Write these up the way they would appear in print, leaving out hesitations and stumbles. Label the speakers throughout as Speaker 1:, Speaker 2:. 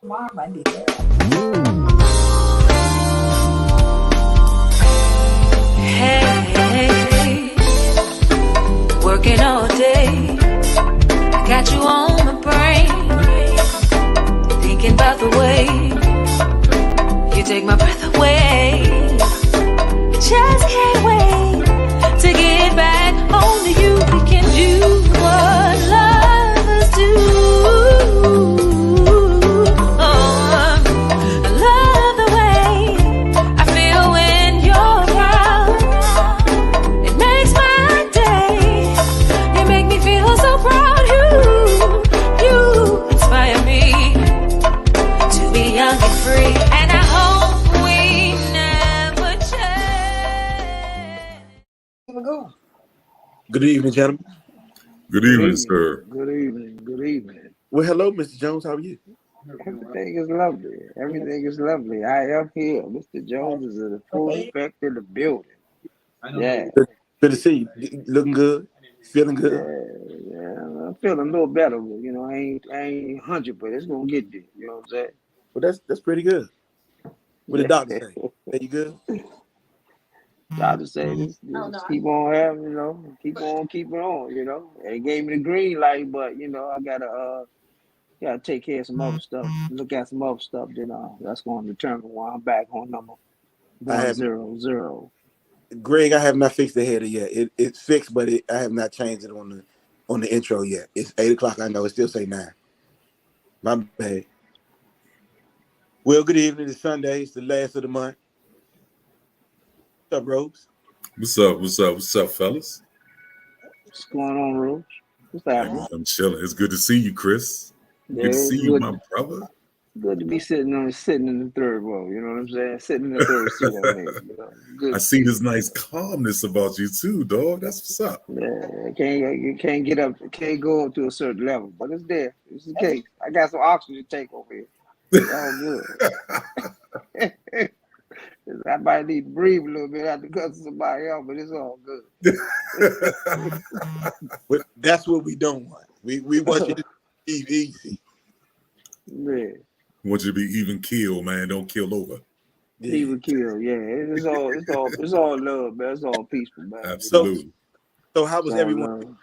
Speaker 1: Tomorrow might be good.
Speaker 2: Hey, working all day. I got you on my brain. Thinking about the way you take my breath away. Just can't wait to get back home to you. We can do what lovers do. I love the way I feel when you're around. It makes my day. You make me feel so proud. You inspire me to be young and free. And I hope we never change.
Speaker 3: Good evening, gentlemen.
Speaker 4: Good evening, sir.
Speaker 5: Good evening. Good evening.
Speaker 3: Well, hello, Mr. Jones. How are you?
Speaker 5: Everything is lovely. Everything is lovely. I am here. Mr. Jones is in the full effect in the building. Yeah.
Speaker 3: Good to see you. Looking good. Feeling good.
Speaker 5: Yeah. I'm feeling a little better, but you know, I ain't 100, but it's gonna get there. You know what I'm saying?
Speaker 3: Well, that's pretty good. What the doctor say? Say you good?
Speaker 5: Doctor say just keep on having, you know, keep on keeping on, you know. They gave me the green light, but you know, I gotta take care of some other stuff, look at some other stuff. Then that's going to determine why I'm back on number 100.
Speaker 3: Greg, I have not fixed the header yet. It's fixed, but I have not changed it on the intro yet. It's 8:00. I know it still say 9. My bad. Well, good evening. It's Sunday. It's the last of the month. What's up, Rose?
Speaker 4: What's up? What's up? What's up, fellas?
Speaker 5: What's going on, Rose? What's happening?
Speaker 4: I'm chilling. It's good to see you, Chris. Good to see you, my brother.
Speaker 5: Good to be sitting in the third row. You know what I'm saying? Sitting in the third seat on there. You know, good.
Speaker 4: I see this nice calmness about you too, dog. That's what's up.
Speaker 5: Yeah, you can't get up, can't go up to a certain level, but it's there. It's the case. I got some oxygen to take over here. It's all good. I might need to breathe a little bit after cussing somebody else, but it's all good.
Speaker 3: But that's what we don't want. We want you to be easy.
Speaker 5: Yeah.
Speaker 4: We want you to be even keel, man. Don't kill over.
Speaker 5: Yeah. Even kill, yeah. It's all love, man. It's all peaceful, man.
Speaker 4: Absolutely.
Speaker 3: So how was everyone?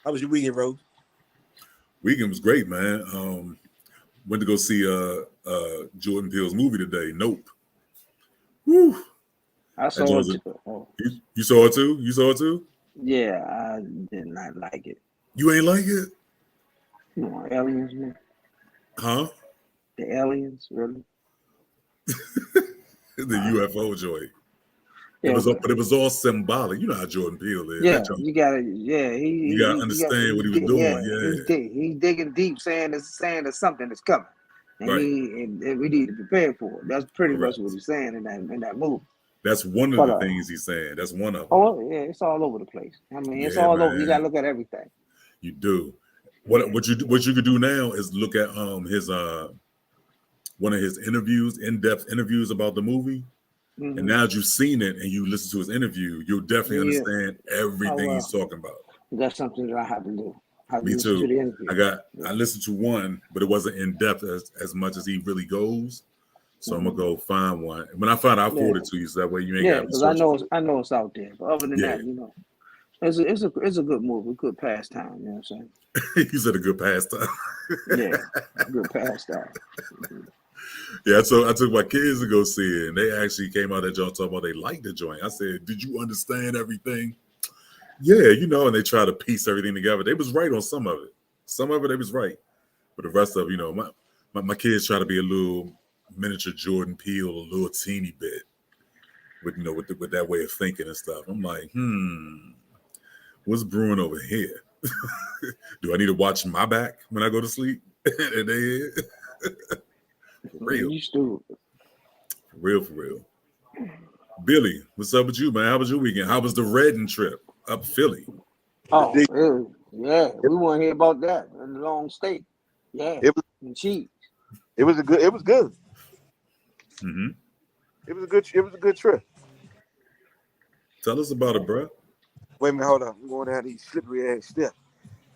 Speaker 3: How was your weekend, Rose?
Speaker 4: Weekend was great, man. Went to go see Jordan Peele's movie today, Nope. Woo.
Speaker 5: I saw it.
Speaker 4: You saw it too? You saw it too?
Speaker 5: Yeah, I did not like it.
Speaker 4: You ain't like it?
Speaker 5: You know, aliens, man.
Speaker 4: Huh?
Speaker 5: The aliens, really?
Speaker 4: The UFO joint. Yeah, but it was all symbolic. You know how Jordan Peele is.
Speaker 5: Yeah, you gotta. Yeah,
Speaker 4: you gotta understand what he was doing. Yeah,
Speaker 5: he's digging deep, saying there's something that's coming, and
Speaker 4: right.
Speaker 5: and we need to prepare for it. That's pretty much what he's saying in that movie.
Speaker 4: That's one of the things he's saying. That's one of them.
Speaker 5: Oh yeah, it's all over the place. I mean, it's all over. You gotta look at everything.
Speaker 4: You do. What you could do now is look at his one of his interviews, in-depth interviews about the movie. Mm-hmm. And now that you've seen it and you listen to his interview, you'll definitely understand everything he's talking about.
Speaker 5: That's something that I have to do.
Speaker 4: Me too. I listened to one, but it wasn't in depth as much as he really goes. So I'm gonna go find one. When I find out, I'll forward it to you, so that way you ain't got to
Speaker 5: because I know it's out there. But other than that, you know, it's a good movie, good pastime. You know what I'm
Speaker 4: saying? You said a good pastime.
Speaker 5: Yeah, good pastime.
Speaker 4: Yeah, so I took my kids to go see it, and they actually came out that joint talking about they liked the joint. I said, "Did you understand everything?" Yeah, you know, and they try to piece everything together. They was right on some of it. Some of it they was right, but the rest of it, you know, my kids try to be a little miniature Jordan Peele, a little teeny bit, with with that way of thinking and stuff. I'm like, what's brewing over here? Do I need to watch my back when I go to sleep? And they for real.
Speaker 5: You stupid.
Speaker 4: For real. Billy, what's up with you, man? How was your weekend? How was the Redding trip up Philly?
Speaker 5: Oh, yeah. We want to hear about that in the long stay. Yeah, it was cheap.
Speaker 3: It was good.
Speaker 4: Mm-hmm.
Speaker 3: It was a good trip.
Speaker 4: Tell us about it, bro.
Speaker 3: Wait a minute, hold on. I'm going down these slippery ass steps.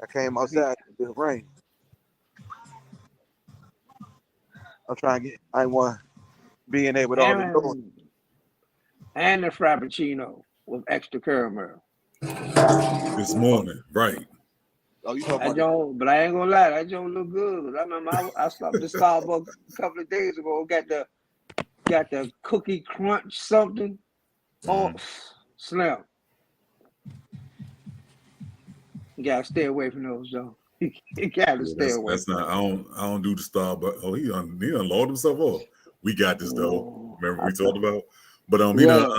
Speaker 3: I came outside in the rain. I'm trying to get. I ain't want being there with all the noise.
Speaker 5: And the Frappuccino with extra caramel.
Speaker 4: This morning, right?
Speaker 3: Oh, you talking
Speaker 5: That
Speaker 3: about the?
Speaker 5: joint, but I ain't gonna lie, that joint look good. I remember I stopped at Starbucks a couple of days ago. Got the cookie crunch something. Oh, slim. You gotta stay away from those, though. You gotta
Speaker 4: Yeah,
Speaker 5: stay away.
Speaker 4: that's not. I don't do the Starbucks. Oh, he unloaded himself off. We got this though.
Speaker 5: Oh,
Speaker 4: Remember we talked about. But he done.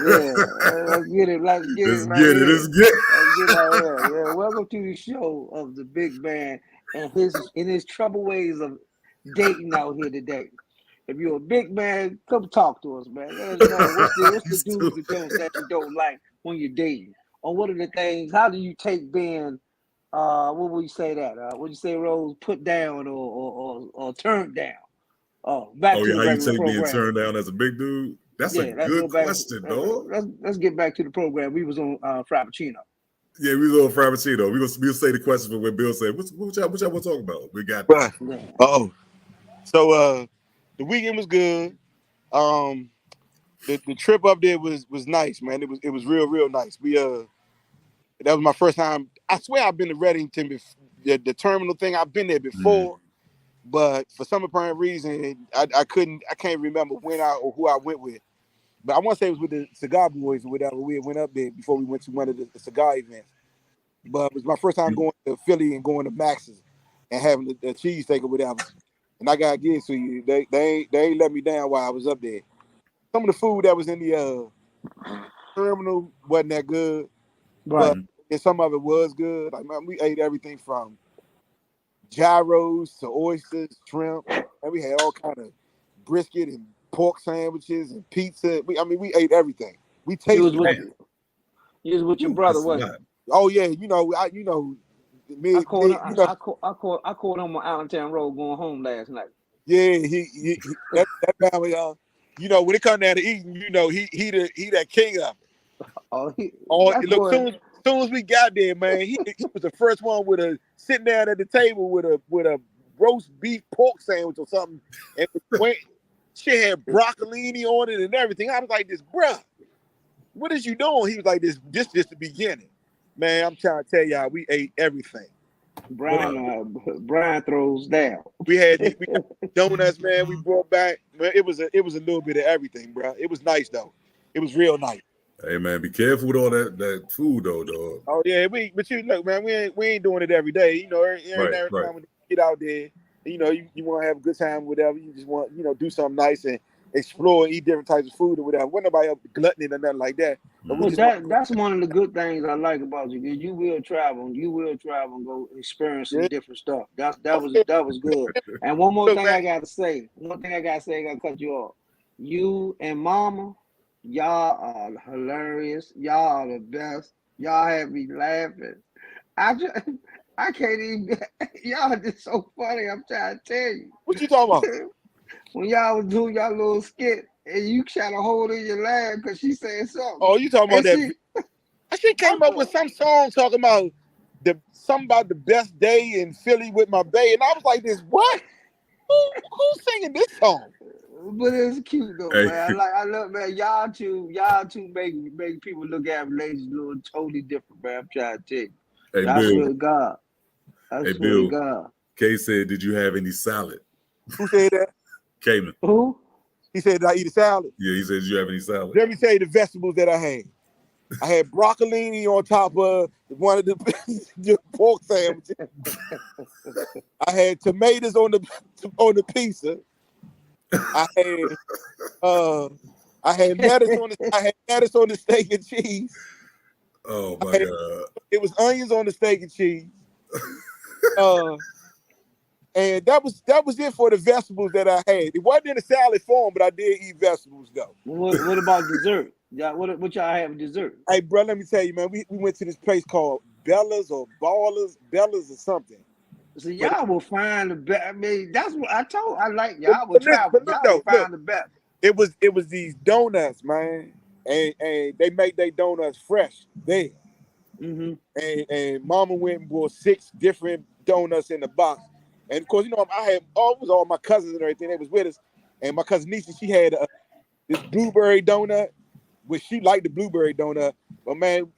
Speaker 5: yeah, yeah. Let's get it. Let's get it
Speaker 4: Let's
Speaker 5: right
Speaker 4: get it.
Speaker 5: here.
Speaker 4: Let's get it.
Speaker 5: Let's get right here. Yeah. Welcome to the show of the big man and his trouble ways of dating out here today. If you're a big man, come talk to us, man. Let us know what's the
Speaker 4: He's
Speaker 5: do's
Speaker 4: too-
Speaker 5: and don'ts that you don't like when you're dating, or what are the things? How do you take being what would you say that? Would you say Rose put down or turned down? Oh, back
Speaker 4: Oh
Speaker 5: to
Speaker 4: yeah,
Speaker 5: the
Speaker 4: how you
Speaker 5: regular
Speaker 4: take being
Speaker 5: program.
Speaker 4: turned down as a big dude? That's a
Speaker 5: Yeah, let's go
Speaker 4: good
Speaker 5: back.
Speaker 4: question, dog.
Speaker 5: Let's get back to the program. We was on Frappuccino.
Speaker 4: Yeah, we was on Frappuccino. We'll say the question for when Bill said, what y'all want to talk about? We got
Speaker 3: Bruh.
Speaker 5: Yeah.
Speaker 3: Oh, so the weekend was good. The trip up there was nice, man. It was real nice. We that was my first time. I swear I've been to Reddington before. The terminal thing, I've been there before, but for some apparent reason, I can't remember when or who I went with. But I want to say it was with the Cigar Boys or whatever. We went up there before we went to one of the cigar events. But it was my first time going to Philly and going to Max's and having the cheesesteak or whatever. And I gotta give it to you, they ain't let me down while I was up there. Some of the food that was in the terminal wasn't that good,
Speaker 5: Right.
Speaker 3: but and some of it was good. Like, man, we ate everything from gyros to oysters, shrimp, and we had all kind of brisket and pork sandwiches and pizza. We ate everything. We
Speaker 5: You was
Speaker 3: tasted.
Speaker 5: with your brother,
Speaker 4: That's a
Speaker 5: wasn't
Speaker 4: lot.
Speaker 3: Oh yeah, me,
Speaker 5: I called him.
Speaker 3: you know,
Speaker 5: I called him on Allentown Road going home last night.
Speaker 3: yeah, he that family, when it come down to eating, he that king of it.
Speaker 5: Oh,
Speaker 3: Look, soon as we got there, man, he was the first one with a sitting down at the table with a roast beef pork sandwich or something, and she had broccolini on it and everything. I was like, "This, bruh, what is you doing?" He was like, "This just the beginning, man. I'm trying to tell y'all, we ate everything."
Speaker 5: Brian throws down.
Speaker 3: We had donuts, man. We brought back. Man, it was a little bit of everything, bro. It was nice though. It was real nice.
Speaker 4: Hey man, be careful with all that food though, dog.
Speaker 3: Oh yeah, but you look, man, we ain't doing it every day. Every time we get out there, you want to have a good time, whatever. You just want, do something nice and explore and eat different types of food or whatever. Wasn't nobody up gluttony or nothing like that. But we just
Speaker 5: That's one of the good things I like about you. You will travel. You will travel and go experience some different stuff. That was good. And one more thing I gotta say. One thing I gotta say. I gotta cut you off. You and Mama, y'all are hilarious. Y'all are the best. Y'all have me laughing. I can't even. Y'all are just so funny. I'm trying to tell you.
Speaker 3: What you talking about?
Speaker 5: When y'all was doing y'all little skit and you trying to hold in your laugh because she said something.
Speaker 3: Oh, you talking about that? She came up with some song talking about something about the best day in Philly with my bae, and I was like, "This what? Who's singing this song?"
Speaker 5: But it's cute though, man. I love, man. Y'all two make people look at ladies a little totally different, man. I'm trying to tell you.
Speaker 4: Hey,
Speaker 5: I
Speaker 4: Bill.
Speaker 5: swear to God. I swear to God.
Speaker 4: Kay said, "Did you have any salad?"
Speaker 3: Who said that?
Speaker 4: Cayman.
Speaker 5: Who?
Speaker 3: He said, "Did I eat a salad?"
Speaker 4: Yeah, he said, "Did you have any salad?"
Speaker 3: Let me tell you the vegetables that I had. I had broccolini on top of one of the pork sandwiches. I had tomatoes on the pizza. I had lettuce on the steak and cheese.
Speaker 4: Oh my God!
Speaker 3: It was onions on the steak and cheese. And that was it for the vegetables that I had. It wasn't in a salad form, but I did eat vegetables though.
Speaker 5: What about dessert? Yeah, what y'all have dessert?
Speaker 3: Hey, bro, let me tell you, man. We went to this place called Bella's or Bella's or something.
Speaker 5: So y'all will find the best. I mean, that's what I told. I like y'all will travel. Y'all will find the best.
Speaker 3: It was these donuts, man, and they make their donuts fresh there.
Speaker 5: Mm-hmm.
Speaker 3: and Mama went and bought 6 different donuts in the box. And of course, you know, I had all my cousins and everything. They was with us, and my cousin Niecy, she had this blueberry donut, which she liked the blueberry donut. But man,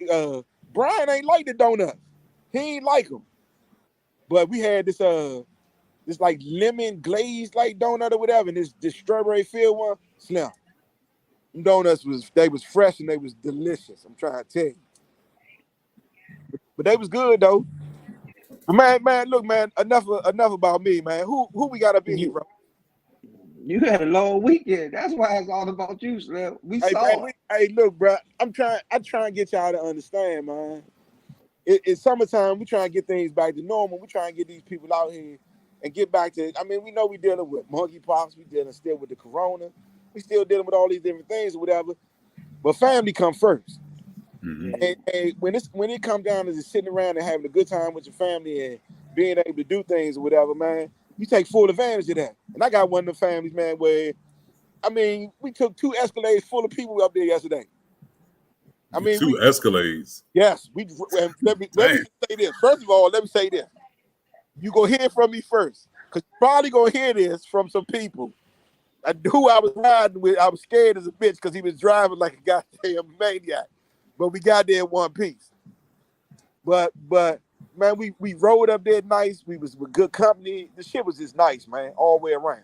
Speaker 3: Brian ain't like the donut. He ain't like them. But we had this like lemon glazed like donut or whatever, and this strawberry filled one. Slim. Them donuts was fresh and they was delicious. I'm trying to tell you. But they was good though. But man, look, man, enough about me, man. Who we got up in here, bro?
Speaker 5: You had a long weekend. That's why it's all about you, Slim. We saw it.
Speaker 3: Hey, look, bro. I'm trying to get y'all to understand, man. It's summertime. We trying to get things back to normal. We trying to get these people out here and get back to. I mean, we know we dealing with monkeypox. We dealing still with the corona. We still dealing with all these different things or whatever. But family come first.
Speaker 4: Mm-hmm.
Speaker 3: And when it comes down to just sitting around and having a good time with your family and being able to do things or whatever, man, you take full advantage of that. And I got one of the families, man, where I mean, we took 2 Escalades full of people up there yesterday. I mean,
Speaker 4: 2 Escalades.
Speaker 3: yes, let me
Speaker 4: Damn.
Speaker 3: say this. First of all, let me say this. You gonna hear from me first, because you're probably gonna hear this from some people. Who I was riding with, I was scared as a bitch because he was driving like a goddamn maniac. But we got there in one piece. But man, we rode up there nice. We was with good company. The shit was just nice, man, all the way around.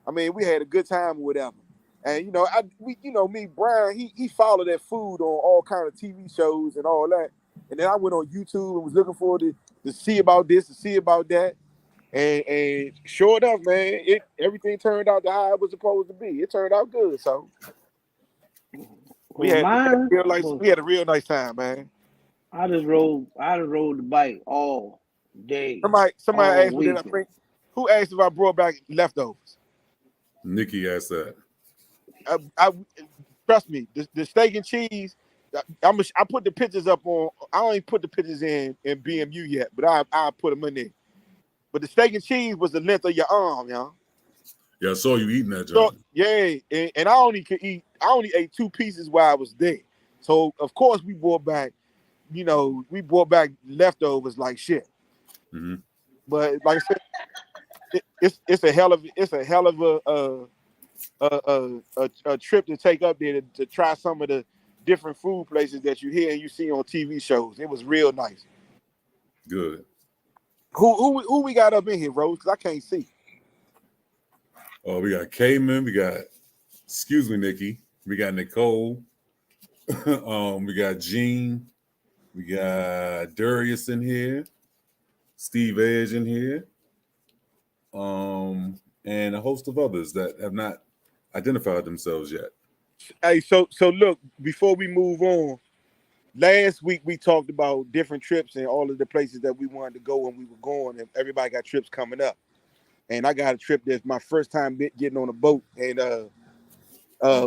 Speaker 3: I mean, we had a good time or whatever. And you know, me, Brian, he followed that food on all kind of TV shows and all that. And then I went on YouTube and was looking for to see about this, to see about that. And sure enough, man, everything turned out to how it was supposed to be. It turned out good. So we
Speaker 5: Well,
Speaker 3: had
Speaker 5: mine
Speaker 3: we had a real nice time, man.
Speaker 5: I just rode the bike all day,
Speaker 3: Somebody
Speaker 5: all
Speaker 3: asked me did I
Speaker 5: weekend.
Speaker 3: bring who asked if I brought back leftovers?
Speaker 4: Nikki asked that.
Speaker 3: I trust me, the steak and cheese. I put the pictures up on. I don't even put the pictures in BMU yet, but I put them in there. But the steak and cheese was the length of your arm, y'all.
Speaker 4: Yeah, I saw you eating that,
Speaker 3: So
Speaker 4: John.
Speaker 3: yeah, and I only ate 2 pieces while I was there. So of course we brought back, leftovers like shit.
Speaker 4: Mm-hmm.
Speaker 3: But like I said, it's a hell of a trip to take up there to try some of the different food places that you hear and you see on TV shows. It was real nice.
Speaker 4: Good.
Speaker 3: Who we got up in here, Rose? Because I can't see.
Speaker 4: Oh, we got Cayman. We got, excuse me, Nikki. We got Nicole. We got Gene. We got Darius in here. Steve Edge in here. And a host of others that have not identified themselves yet.
Speaker 3: Hey, so look, before we move on, last week we talked about different trips and all of the places that we wanted to go when we were going, and everybody got trips coming up. And I got a trip that's my first time getting on a boat, and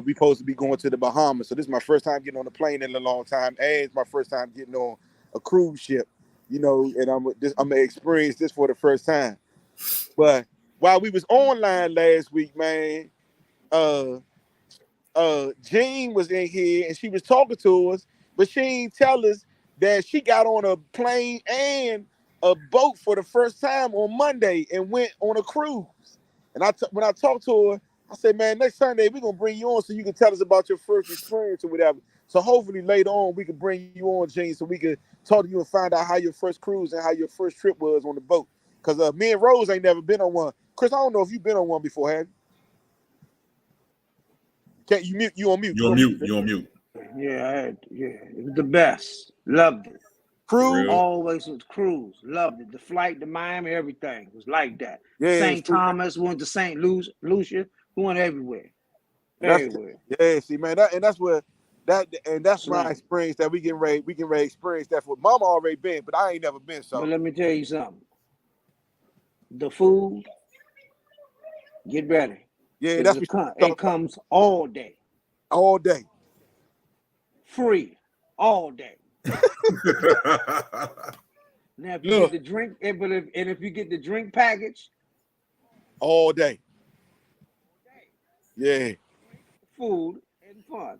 Speaker 3: we supposed to be going to the Bahamas. So this is my first time getting on a plane in a long time, and it's my first time getting on a cruise ship. And I'm gonna experience this for the first time. But while we was online last week, man, Jean was in here and she was talking to us, but she didn't tell us that she got on a plane and a boat for the first time on Monday and went on a cruise. And when I talked to her, I said, man, next Sunday we're gonna bring you on so you can tell us about your first experience or whatever. So hopefully later on we can bring you on, Jean, so we can talk to you and find out how your first cruise and how your first trip was on the boat. Cause me and Rose ain't never been on one. Chris, I don't know if you've been on one before, have you? Can't you mute? You on mute?
Speaker 4: You on mute. You on mute.
Speaker 5: Yeah, it was the best. Loved it.
Speaker 4: For
Speaker 3: Cruise?
Speaker 4: real.
Speaker 5: Always was cruise. Loved it. The flight to Miami, everything was like that.
Speaker 3: Yeah,
Speaker 5: St. Thomas, went to St. Lucia, we went everywhere.
Speaker 3: That's
Speaker 5: Everywhere.
Speaker 3: yeah. See, man, that's my
Speaker 5: Slim.
Speaker 3: experience that we can experience that for. Mama already been, but I ain't never been.
Speaker 5: But
Speaker 3: So
Speaker 5: let me tell you something. The food, get ready.
Speaker 3: yeah,
Speaker 5: Because
Speaker 3: that's what
Speaker 5: it comes all day.
Speaker 3: all day.
Speaker 5: Free. All day. Now if you get the drink, if you get the drink package,
Speaker 3: all day. Yeah.
Speaker 5: food, and fun.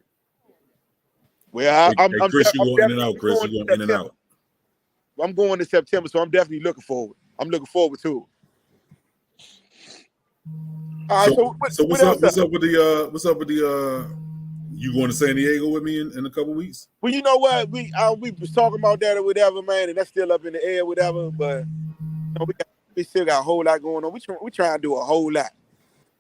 Speaker 3: Well,
Speaker 4: Hey, Chris, you going in and out. Chris, you going in and out.
Speaker 3: I'm going to September, so I'm definitely looking forward. I'm looking forward to it. All right,
Speaker 4: So
Speaker 3: what else?
Speaker 4: What's up with the you going to San Diego with me in a couple weeks?
Speaker 3: Well, you know what? We was talking about that or whatever, man, and that's still up in the air, whatever. But you know, we still got a whole lot going on. We trying to do a whole lot.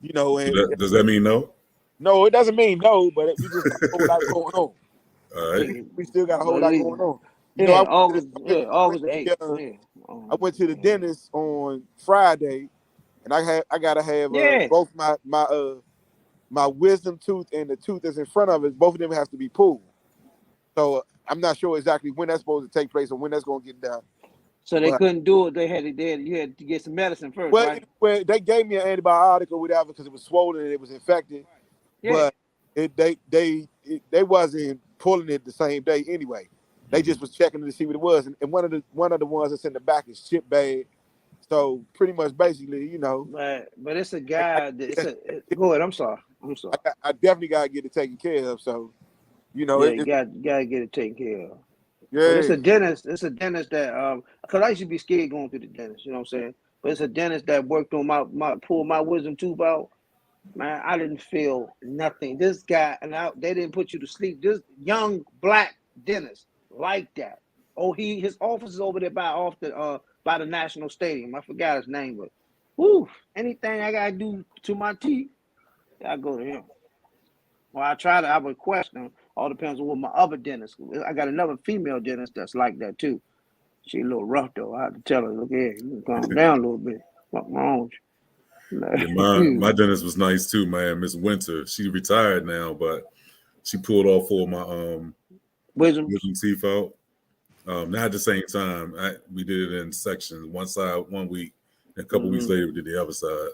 Speaker 3: You know, and
Speaker 4: Does that mean no?
Speaker 3: no, it doesn't mean no, but we just got a whole lot going on.
Speaker 4: All right.
Speaker 3: We still got a whole
Speaker 5: But
Speaker 3: lot
Speaker 5: we-
Speaker 3: going on. You
Speaker 5: Yeah,
Speaker 3: know,
Speaker 5: August 8th. Yeah.
Speaker 3: I went to the dentist on Friday, and I gotta have
Speaker 5: Yeah.
Speaker 3: both my wisdom tooth and the tooth that's in front of it. Both of them have to be pulled. So I'm not sure exactly when that's supposed to take place or when that's going to get done.
Speaker 5: So they
Speaker 3: But-
Speaker 5: couldn't do it. You had to get some medicine first,
Speaker 3: Well,
Speaker 5: right?
Speaker 3: they gave me an antibiotic or whatever because it was swollen and it was infected.
Speaker 5: Yeah.
Speaker 3: But they wasn't pulling it the same day anyway. They just was checking to see what it was, and one of the ones that's in the back is chip bag. So pretty much, basically, you know.
Speaker 5: But it's a guy. Go ahead. I'm sorry.
Speaker 3: I definitely gotta get it taken care of. So, you know,
Speaker 5: Yeah, you gotta get it taken care of.
Speaker 3: yeah.
Speaker 5: But it's a dentist. It's a dentist that because I used to be scared going to the dentist. You know what I'm saying? But it's a dentist that worked on my pulled my wisdom tooth out. Man, I didn't feel nothing. This guy they didn't put you to sleep. This young black dentist like that. Oh, his office is over there by the National Stadium. I forgot his name, but anything I gotta do to my teeth, I go to him. Well, I request him. All depends on what my other dentist. I got another female dentist that's like that too. She a little rough though. I have to tell her, look here, you can calm down a little bit. What's wrong with you?
Speaker 4: Yeah, my dentist was nice too, man. Miss Winter. She retired now, but she pulled all four of my
Speaker 5: wisdom
Speaker 4: teeth out. Not at the same time. We did it in sections. One side 1 week, and a couple weeks later we did the other side.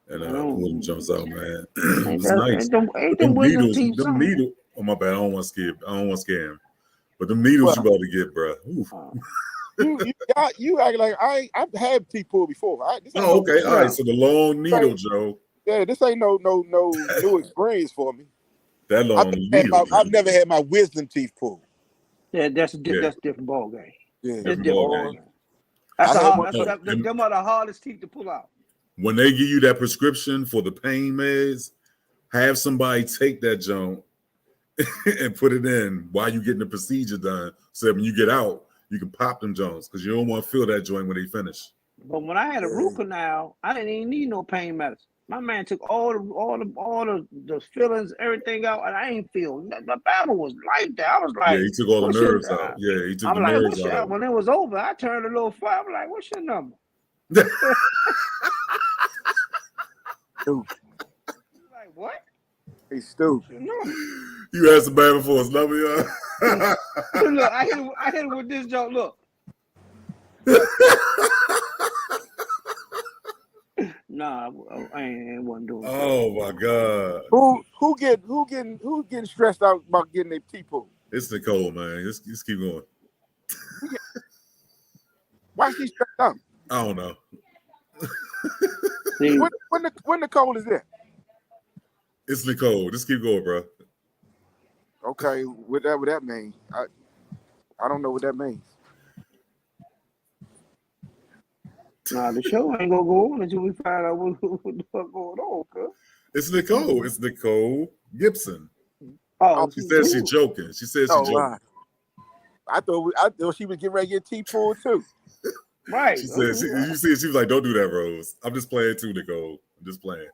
Speaker 4: And pulled them jumps out, man. It was nice.
Speaker 5: Ain't them wisdom teeth
Speaker 4: them needles. Oh my bad. I don't want to scare him. But them needles you about to get, bro.
Speaker 3: You act like I've had teeth pulled before.
Speaker 4: Okay. All right. So the long needle, Joe.
Speaker 3: Yeah, this ain't no new experience for me.
Speaker 4: That long needle.
Speaker 3: I've never had my wisdom teeth pulled.
Speaker 5: Yeah, that's a different ball game.
Speaker 3: Yeah,
Speaker 5: different
Speaker 4: ball game.
Speaker 5: Them are the hardest teeth to pull out.
Speaker 4: When they give you that prescription for the pain meds, have somebody take that junk and put it in while you getting the procedure done. So when you get out, you can pop them joints because you don't want to feel that joint when they finish.
Speaker 5: But when I had a root canal, I didn't even need no pain medicine. My man took all the fillings, everything out, and I ain't feel nothing. The battle was like that. I was like,
Speaker 4: yeah, he took all the nerves out. Yeah, he took the nerves out.
Speaker 5: When it was over, I turned a little fire. I'm like, what's your number? Like, what?
Speaker 3: He's stupid.
Speaker 5: No.
Speaker 4: You asked the man before his number, yeah.
Speaker 5: Look, I hit him with this joke. Look. Nah, I wasn't doing that.
Speaker 4: Oh my God.
Speaker 3: Who getting stressed out about getting their teeth pulled?
Speaker 4: It's Nicole, man. Just keep going.
Speaker 3: Why she stressed out?
Speaker 4: I don't know.
Speaker 3: When Nicole is there?
Speaker 4: It's Nicole. Just keep going, bro.
Speaker 3: Okay, what that mean? I don't know what that means.
Speaker 5: Nah, the show ain't gonna go on until we find out what the fuck going on, cuz.
Speaker 4: It's Nicole. It's Nicole Gibson.
Speaker 5: Oh,
Speaker 4: she said she's joking. She said she's joking.
Speaker 3: I thought she was getting ready to get teeth pulled too.
Speaker 5: Right.
Speaker 4: She said she was like, "Don't do that, Rose. I'm just playing too, Nicole. I'm just playing."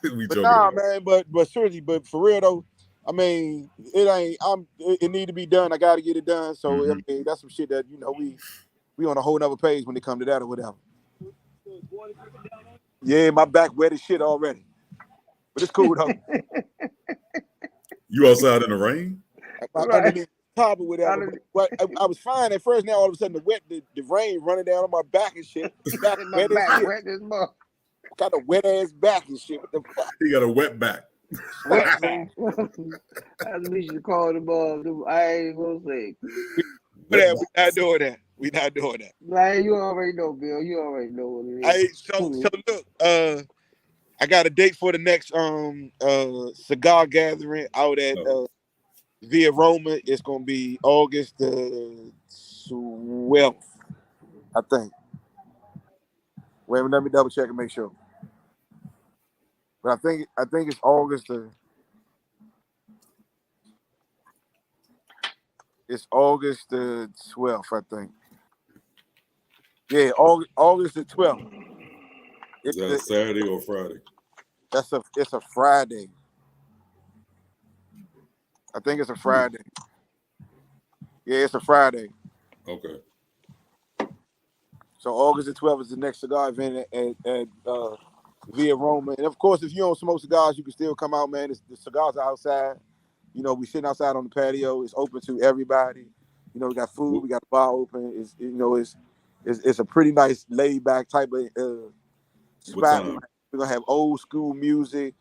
Speaker 4: We joking.
Speaker 3: Nah, man, but seriously, but for real though, I mean, it need to be done. I got to get it done. So I mean, that's some shit that we on a whole nother page when it come to that or whatever. Yeah, my back wet as shit already, but it's cool though.
Speaker 4: You outside in the rain?
Speaker 3: Underneath the top or whatever. But I was fine at first. Now all of a sudden the rain running down on my back and shit. Back
Speaker 5: my back wet as much.
Speaker 3: Got a wet ass back and shit. What the fuck?
Speaker 4: He got a wet back.
Speaker 5: Wet back. That's what you should call them. I ain't gonna say.
Speaker 3: We're not doing that. We're not doing that.
Speaker 5: Like, you already know, Bill. You already know what it is.
Speaker 3: So look, I got a date for the next cigar gathering out at Via Roma. It's gonna be August the 12th, I think. Wait a minute, let me double check and make sure. But I think it's August the. It's August the 12th, I think. Yeah, August the 12th.
Speaker 4: Is that a Saturday or Friday?
Speaker 3: It's a Friday. I think it's a Friday. Yeah, it's a Friday.
Speaker 4: Okay.
Speaker 3: So August the 12th is the next cigar event at Via Roma. And of course, if you don't smoke cigars, you can still come out, man. The cigars are outside. You know, we sitting outside on the patio. It's open to everybody. You know, we got food. We got the bar open. It's a pretty nice laid back type of spot. We're gonna have old school music.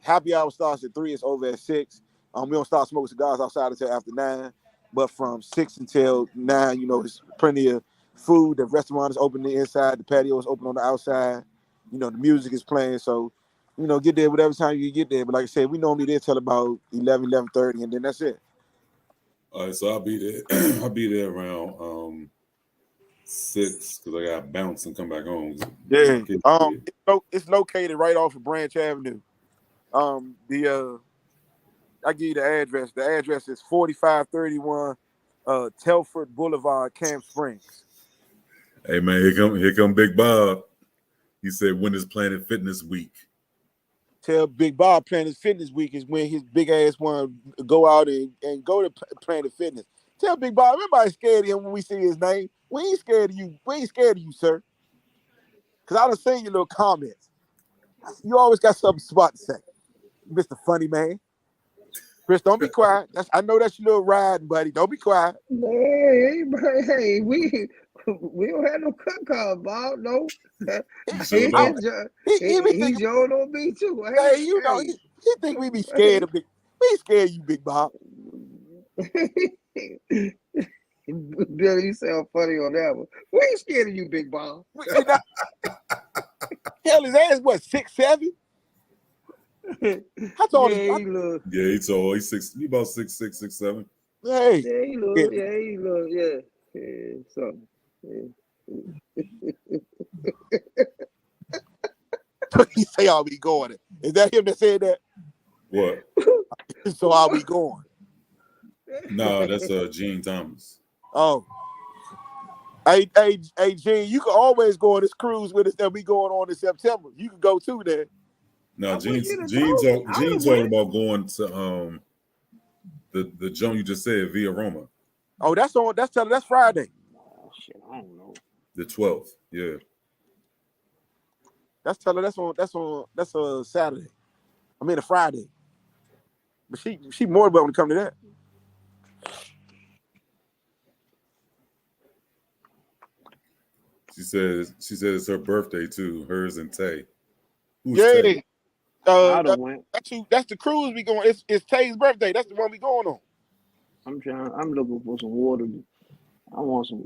Speaker 3: Happy hour starts at 3. It's over at 6. We don't start smoking cigars outside until after 9. But from 6 until 9, you know, there's plenty of food. The restaurant is open on the inside. The patio is open on the outside. You know, the music is playing. So, you know, get there whatever time you get there. But like I said, we normally there till about 11:30, and then that's it.
Speaker 4: All right, so I'll be there. I'll be there around 6 because I got to bounce and come back home.
Speaker 3: Yeah. It's located right off of Branch Avenue. I give you the address. The address is 4531 Telford Boulevard, Camp Springs.
Speaker 4: Hey man, here come Big Bob. He said, when is Planet Fitness Week?
Speaker 3: Tell Big Bob Planet Fitness Week is when his big ass want to go out and go to Planet Fitness. Tell Big Bob, everybody's scared of him when we see his name. We ain't scared of you. We ain't scared of you, sir. Because I done seen your little comments. You always got something smart to say, Mr. Funny Man. Chris, don't be quiet. I know that's your little riding, buddy. Don't be quiet.
Speaker 5: Hey, we don't have no cut call, Bob. No.
Speaker 3: He be thinking,
Speaker 5: Joe on me too.
Speaker 3: Hey, you know, he think we be scared of Big. We scared of you, Big Bob.
Speaker 5: Billy, you sound funny on that one. We ain't scared of you, Big Bob.
Speaker 3: Hell, his ass what, 6'7"? How tall is
Speaker 4: he? Yeah, he's tall. He's about 6'6", 6'7".
Speaker 3: Hey.
Speaker 5: Yeah, he look. Yeah, something. Yeah.
Speaker 3: He say I'll be going. Is that him that said that?
Speaker 4: What?
Speaker 3: So I'll be going.
Speaker 4: No, that's Gene Thomas.
Speaker 3: Oh. Hey, Gene, you can always go on this cruise with us that we going on in September. You can go too there.
Speaker 4: No, Gene's talking about going to the jump you just said, Via Roma.
Speaker 3: Oh, that's Friday.
Speaker 5: Oh shit, I don't know.
Speaker 4: The 12th, yeah.
Speaker 3: That's a Saturday. I mean a Friday. But she more than welcome to come to that.
Speaker 4: She says it's her birthday too, hers and Tay. Who's
Speaker 3: yeah.
Speaker 4: Tay?
Speaker 3: That's the cruise we going. It's Tae's birthday. That's the one we going on.
Speaker 5: I'm looking for some water. I want to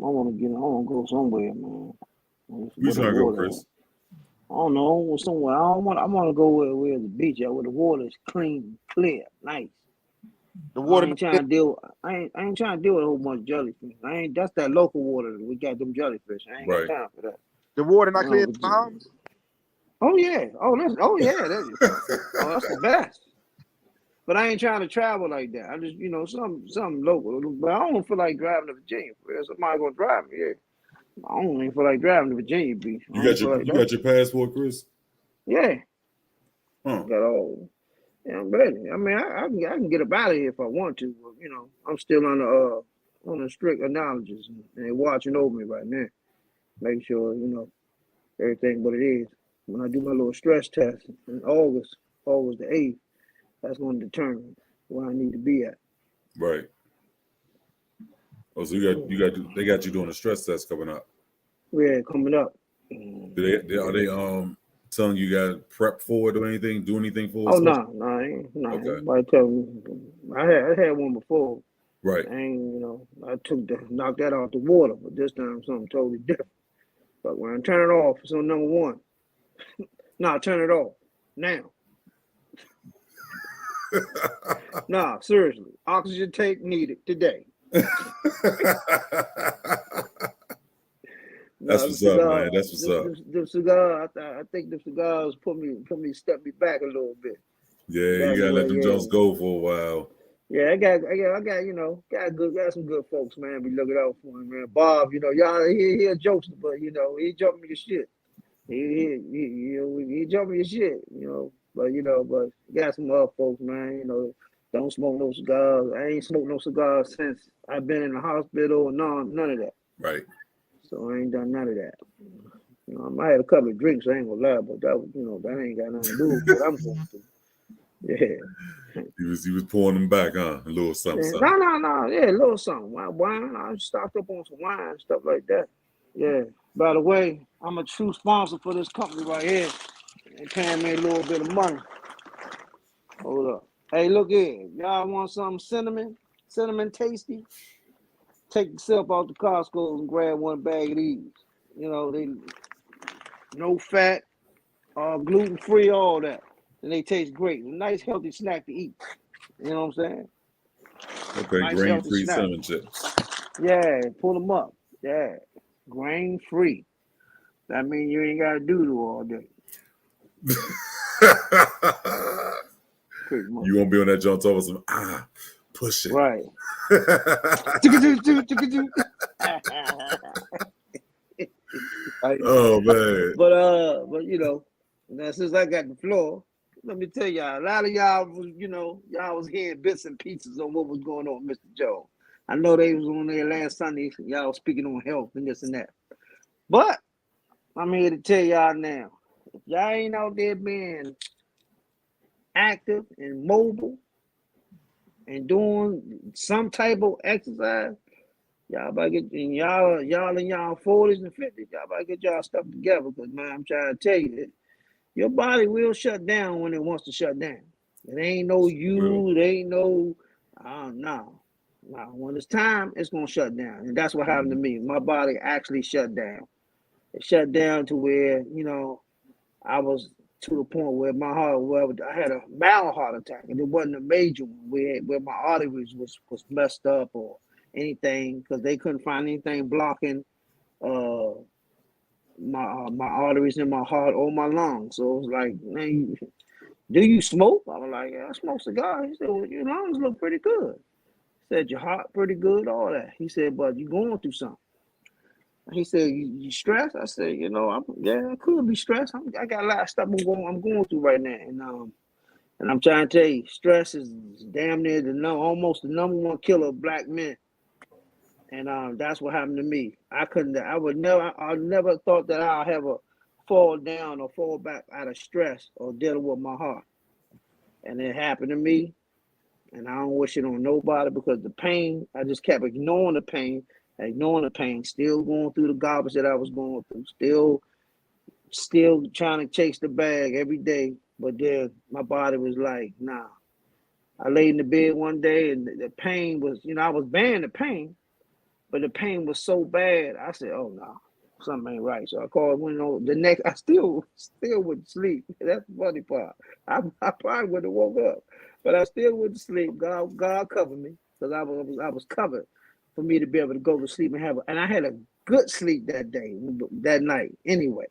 Speaker 5: go somewhere, man.
Speaker 4: You trying to go, Chris?
Speaker 5: I don't know, somewhere. I want to go where the beach at, where the water is clean, clear, nice.
Speaker 3: The water.
Speaker 5: I ain't trying to deal with a whole bunch of jellyfish. That's that local water. We got them jellyfish. I ain't got time for that.
Speaker 3: The water not clear in the Bahamas?
Speaker 5: Oh yeah. That's the best. But I ain't trying to travel like that. I just, something local. But I don't feel like driving to Virginia. Somebody gonna drive me here. I don't even feel like driving to Virginia Beach.
Speaker 4: You got your passport, Chris?
Speaker 5: Yeah.
Speaker 4: Huh.
Speaker 5: Got all. Yeah, I'm ready. I mean, I can get up out of here if I want to. But, I'm still on the strict analysis and they're watching over me right now. Make sure everything what it is. When I do my little stress test in August the 8th, that's going to determine where I need to be at.
Speaker 4: Right. Oh, so they got you doing a stress test coming up.
Speaker 5: Yeah, coming up.
Speaker 4: Are they telling you got to prep for it or anything? Do anything for it?
Speaker 5: Oh no, I ain't.
Speaker 4: Okay.
Speaker 5: Nobody tell me. I had one before.
Speaker 4: Right.
Speaker 5: I knocked that off the water, but this time something totally different. But when I turn it off, it's on number 1. No, turn it off now. Nah, seriously. Oxygen tank needed today.
Speaker 4: That's
Speaker 5: No, the
Speaker 4: what's up,
Speaker 5: cigar,
Speaker 4: man. That's what's up.
Speaker 5: the cigar. I think the cigars step me back a little bit.
Speaker 4: Yeah,
Speaker 5: That's
Speaker 4: you
Speaker 5: the
Speaker 4: gotta let
Speaker 5: way,
Speaker 4: them
Speaker 5: yeah.
Speaker 4: Jones go for a while.
Speaker 5: Yeah, I got, got some good folks, man. Be looking out for him, man. Bob, y'all, he a jokester, but he jumped me your shit. He jumped me your shit, But but got some other folks, man. Don't smoke no cigars. I ain't smoked no cigars since I've been in the hospital. None of that.
Speaker 4: Right.
Speaker 5: So I ain't done none of that. I might have a couple of drinks. I ain't gonna lie, but that that ain't got nothing to do with what I'm going through. Yeah.
Speaker 4: He was pouring them back, huh? A little something,
Speaker 5: Yeah,
Speaker 4: something.
Speaker 5: no. Yeah, a little something. Wine. I stocked up on some wine and stuff like that. Yeah. By the way, I'm a true sponsor for this company right here. They paying me a little bit of money. Hold up. Hey, look here. Y'all want some cinnamon? Cinnamon tasty? Take yourself out to Costco and grab one bag of these. They no fat, gluten free, all that. And they taste great. A nice healthy snack to eat. You know what I'm saying?
Speaker 4: Okay,
Speaker 5: Nice healthy
Speaker 4: grain-free
Speaker 5: snack.
Speaker 4: cinnamon chips.
Speaker 5: Yeah, pull them up. Yeah, grain free. That means you ain't got to do all day. Pretty much.
Speaker 4: You won't be on that John talking some push it.
Speaker 5: Right.
Speaker 4: Oh man.
Speaker 5: But now since I got the floor, let me tell y'all, a lot of y'all was, y'all was hearing bits and pieces on what was going on with Mr. Joe. I know they was on there last Sunday, y'all speaking on health and this and that. But I'm here to tell y'all now, if y'all ain't out there being active and mobile and doing some type of exercise, y'all better get y'all in y'all 40s and 50s, y'all better get y'all stuff together, because man, I'm trying to tell you that your body will shut down when it wants to shut down. It ain't no it ain't no no. When it's time, it's gonna shut down. And that's what happened to me. My body actually shut down. It shut down to where, I was to the point where my heart, I had a mild heart attack, and it wasn't a major one where my arteries was messed up or anything, because they couldn't find anything blocking my arteries in my heart or my lungs. So it was like, man, do you smoke? I was like, yeah, I smoke cigars. He said, well, your lungs look pretty good. He said, your heart pretty good, all that. He said, but you going through something. He said, you stressed? I said, I could be stressed. I got a lot of stuff I'm going through right now. And I'm trying to tell you, stress is damn near almost the number one killer of black men. And that's what happened to me. I never thought that I'll ever fall down or fall back out of stress or dealing with my heart. And it happened to me. And I don't wish it on nobody, because the pain, I just kept ignoring the pain, still going through the garbage that I was going through, still trying to chase the bag every day. But then my body was like, nah. I laid in the bed one day and the pain was, I was bearing the pain, but the pain was so bad. I said, oh no, something ain't right. So I called, the next, I still wouldn't sleep. That's the funny part. I probably would have woke up, but I still wouldn't sleep. God covered me, because I was covered for me to be able to go to sleep and I had a good sleep that night anyway.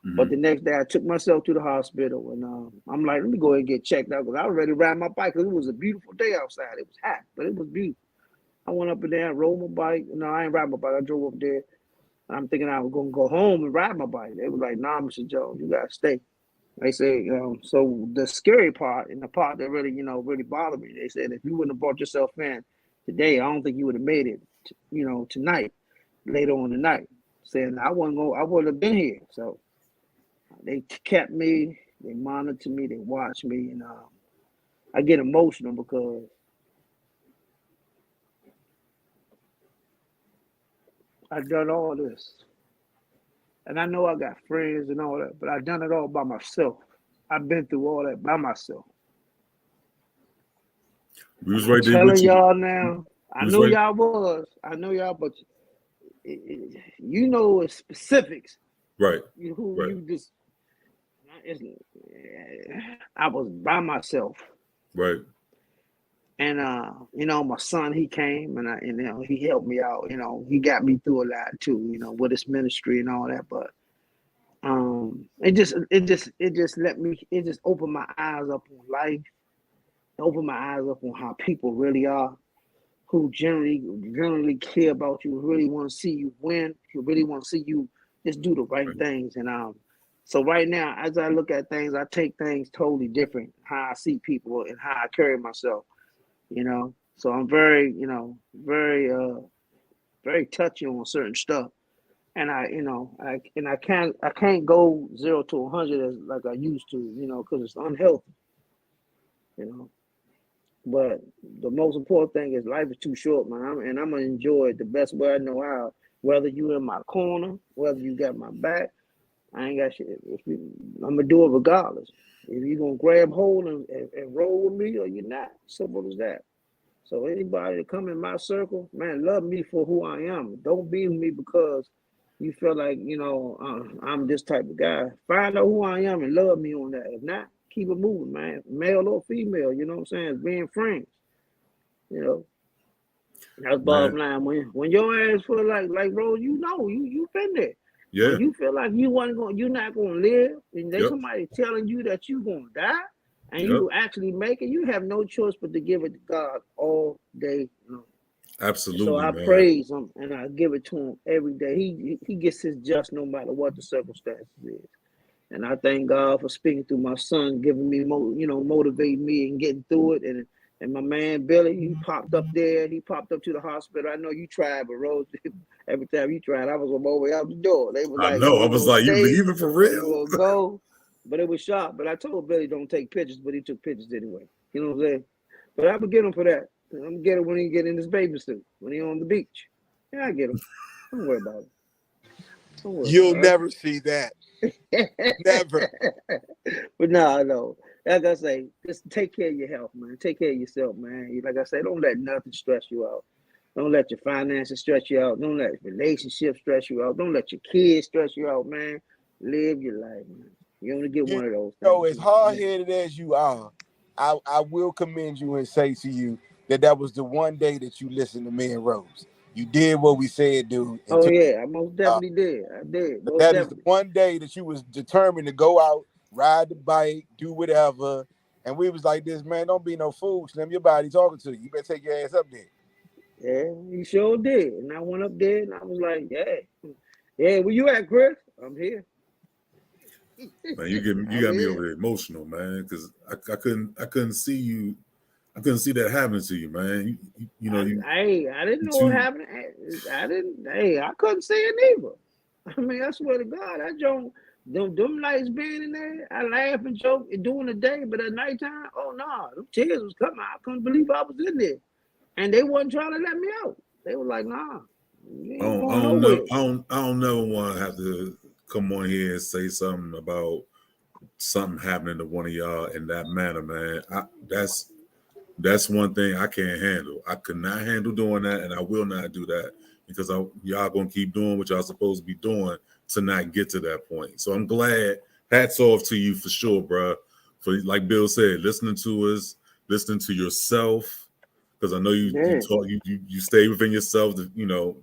Speaker 4: Mm-hmm.
Speaker 5: But the next day I took myself to the hospital, and I'm like, let me go ahead and get checked out, because I was ready to ride my bike, because it was a beautiful day outside. It was hot, but it was beautiful. I went up and down, rode my bike. No, I ain't ride my bike. I drove up there. I'm thinking I was going to go home and ride my bike. They was like, nah, Mr. Jones, you got to stay. They said, so the scary part, and the part that really, really bothered me, they said, if you wouldn't have brought yourself in today, I don't think you would have made it, tonight, later on tonight. Saying I wouldn't have been here. So they kept me, they monitored me, they watched me, and I get emotional because I've done all this. And I know I got friends and all that, but I've done it all by myself. I've been through all that by myself.
Speaker 4: We was
Speaker 5: I'm
Speaker 4: right there
Speaker 5: telling
Speaker 4: with you.
Speaker 5: y'all now, I know y'all, but you know specifics.
Speaker 4: Right.
Speaker 5: I was by myself.
Speaker 4: Right.
Speaker 5: And my son, he came and he helped me out. He got me through a lot too. With his ministry and all that. But it just opened my eyes up on life. It opened my eyes up on how people really are, who generally care about you, who really want to see you win, who really want to see you just do the right things. And so right now, as I look at things, I take things totally different. How I see people and how I carry myself. So I'm very, very, very touchy on certain stuff, and I can't go 0 to 100 as like I used to, because it's unhealthy, you know. But the most important thing is life is too short, man, and I'm gonna enjoy it the best way I know how. Whether you in my corner, whether you got my back, I ain't got shit. I'm gonna do it regardless. If you gonna grab hold and roll with me, or you're not, simple as that. So anybody that come in my circle, man, love me for who I am. Don't be with me because you feel like, I'm this type of guy. Find out who I am and love me on that. If not, keep it moving, man. Male or female, you know what I'm saying? It's being friends, you know. That's bottom line. When your ass feel like bro, you been there.
Speaker 4: Yeah.
Speaker 5: When you feel like you're not gonna live, and there's somebody telling you that you gonna die, and you will actually make it, you have no choice but to give it to God all day long.
Speaker 4: Absolutely.
Speaker 5: So I praise him and I give it to him every day. He gets his just no matter what the circumstances is. And I thank God for speaking through my son, giving me motivating me and getting through it. And my man Billy, he popped up there. He popped up to the hospital. I know you tried, but Rose, every time you tried, I was on my way out the door. They was
Speaker 4: I know. I was like, you leaving for real?
Speaker 5: You gonna go? But it was sharp. But I told Billy don't take pictures, but he took pictures anyway. You know what I'm saying? But I would get him for that. I'm gonna get him when he get in his baby suit, when he on the beach. Yeah, I get him. Don't worry about it.
Speaker 3: You'll never see that. Never.
Speaker 5: But no. Like I say, just take care of your health, man. Take care of yourself, man. Like I say, don't let nothing stress you out. Don't let your finances stress you out. Don't let relationships stress you out. Don't let your kids stress you out, man. Live your life, man. You only get one of those things.
Speaker 3: So as hard-headed as you are, I will commend you and say to you that was the one day that you listened to me and Rose. You did what we said, dude.
Speaker 5: Oh yeah, I most definitely did. I did.
Speaker 3: That is the one day that you was determined to go out, ride the bike, do whatever. And we was like this, man, don't be no fool, Slim. Your body talking to you. You better take your ass up there.
Speaker 5: Yeah, you sure did. And I went up there and I was like, yeah, where you at, Chris? I'm here.
Speaker 4: Man, you got me over here emotional, man, because I couldn't see you. I couldn't see that happening to you, man.
Speaker 5: I didn't know what happened. I couldn't see it either. I mean, I swear to God, I don't. Them nights being in there, I laugh and joke during the day, but at nighttime, oh no, them tears was coming. I couldn't believe I was in there, and they wasn't trying to let me out. They were like, nah, you ain't going nowhere.
Speaker 4: I don't never want to have to come on here and say something about something happening to one of y'all in that manner, man. That's one thing I can't handle. I could not handle doing that, and I will not do that because y'all gonna keep doing what y'all supposed to be doing to not get to that point. So I'm glad. Hats off to you for sure, bro. For like Bill said, listening to us, listening to yourself, because I know you stay within yourself. To,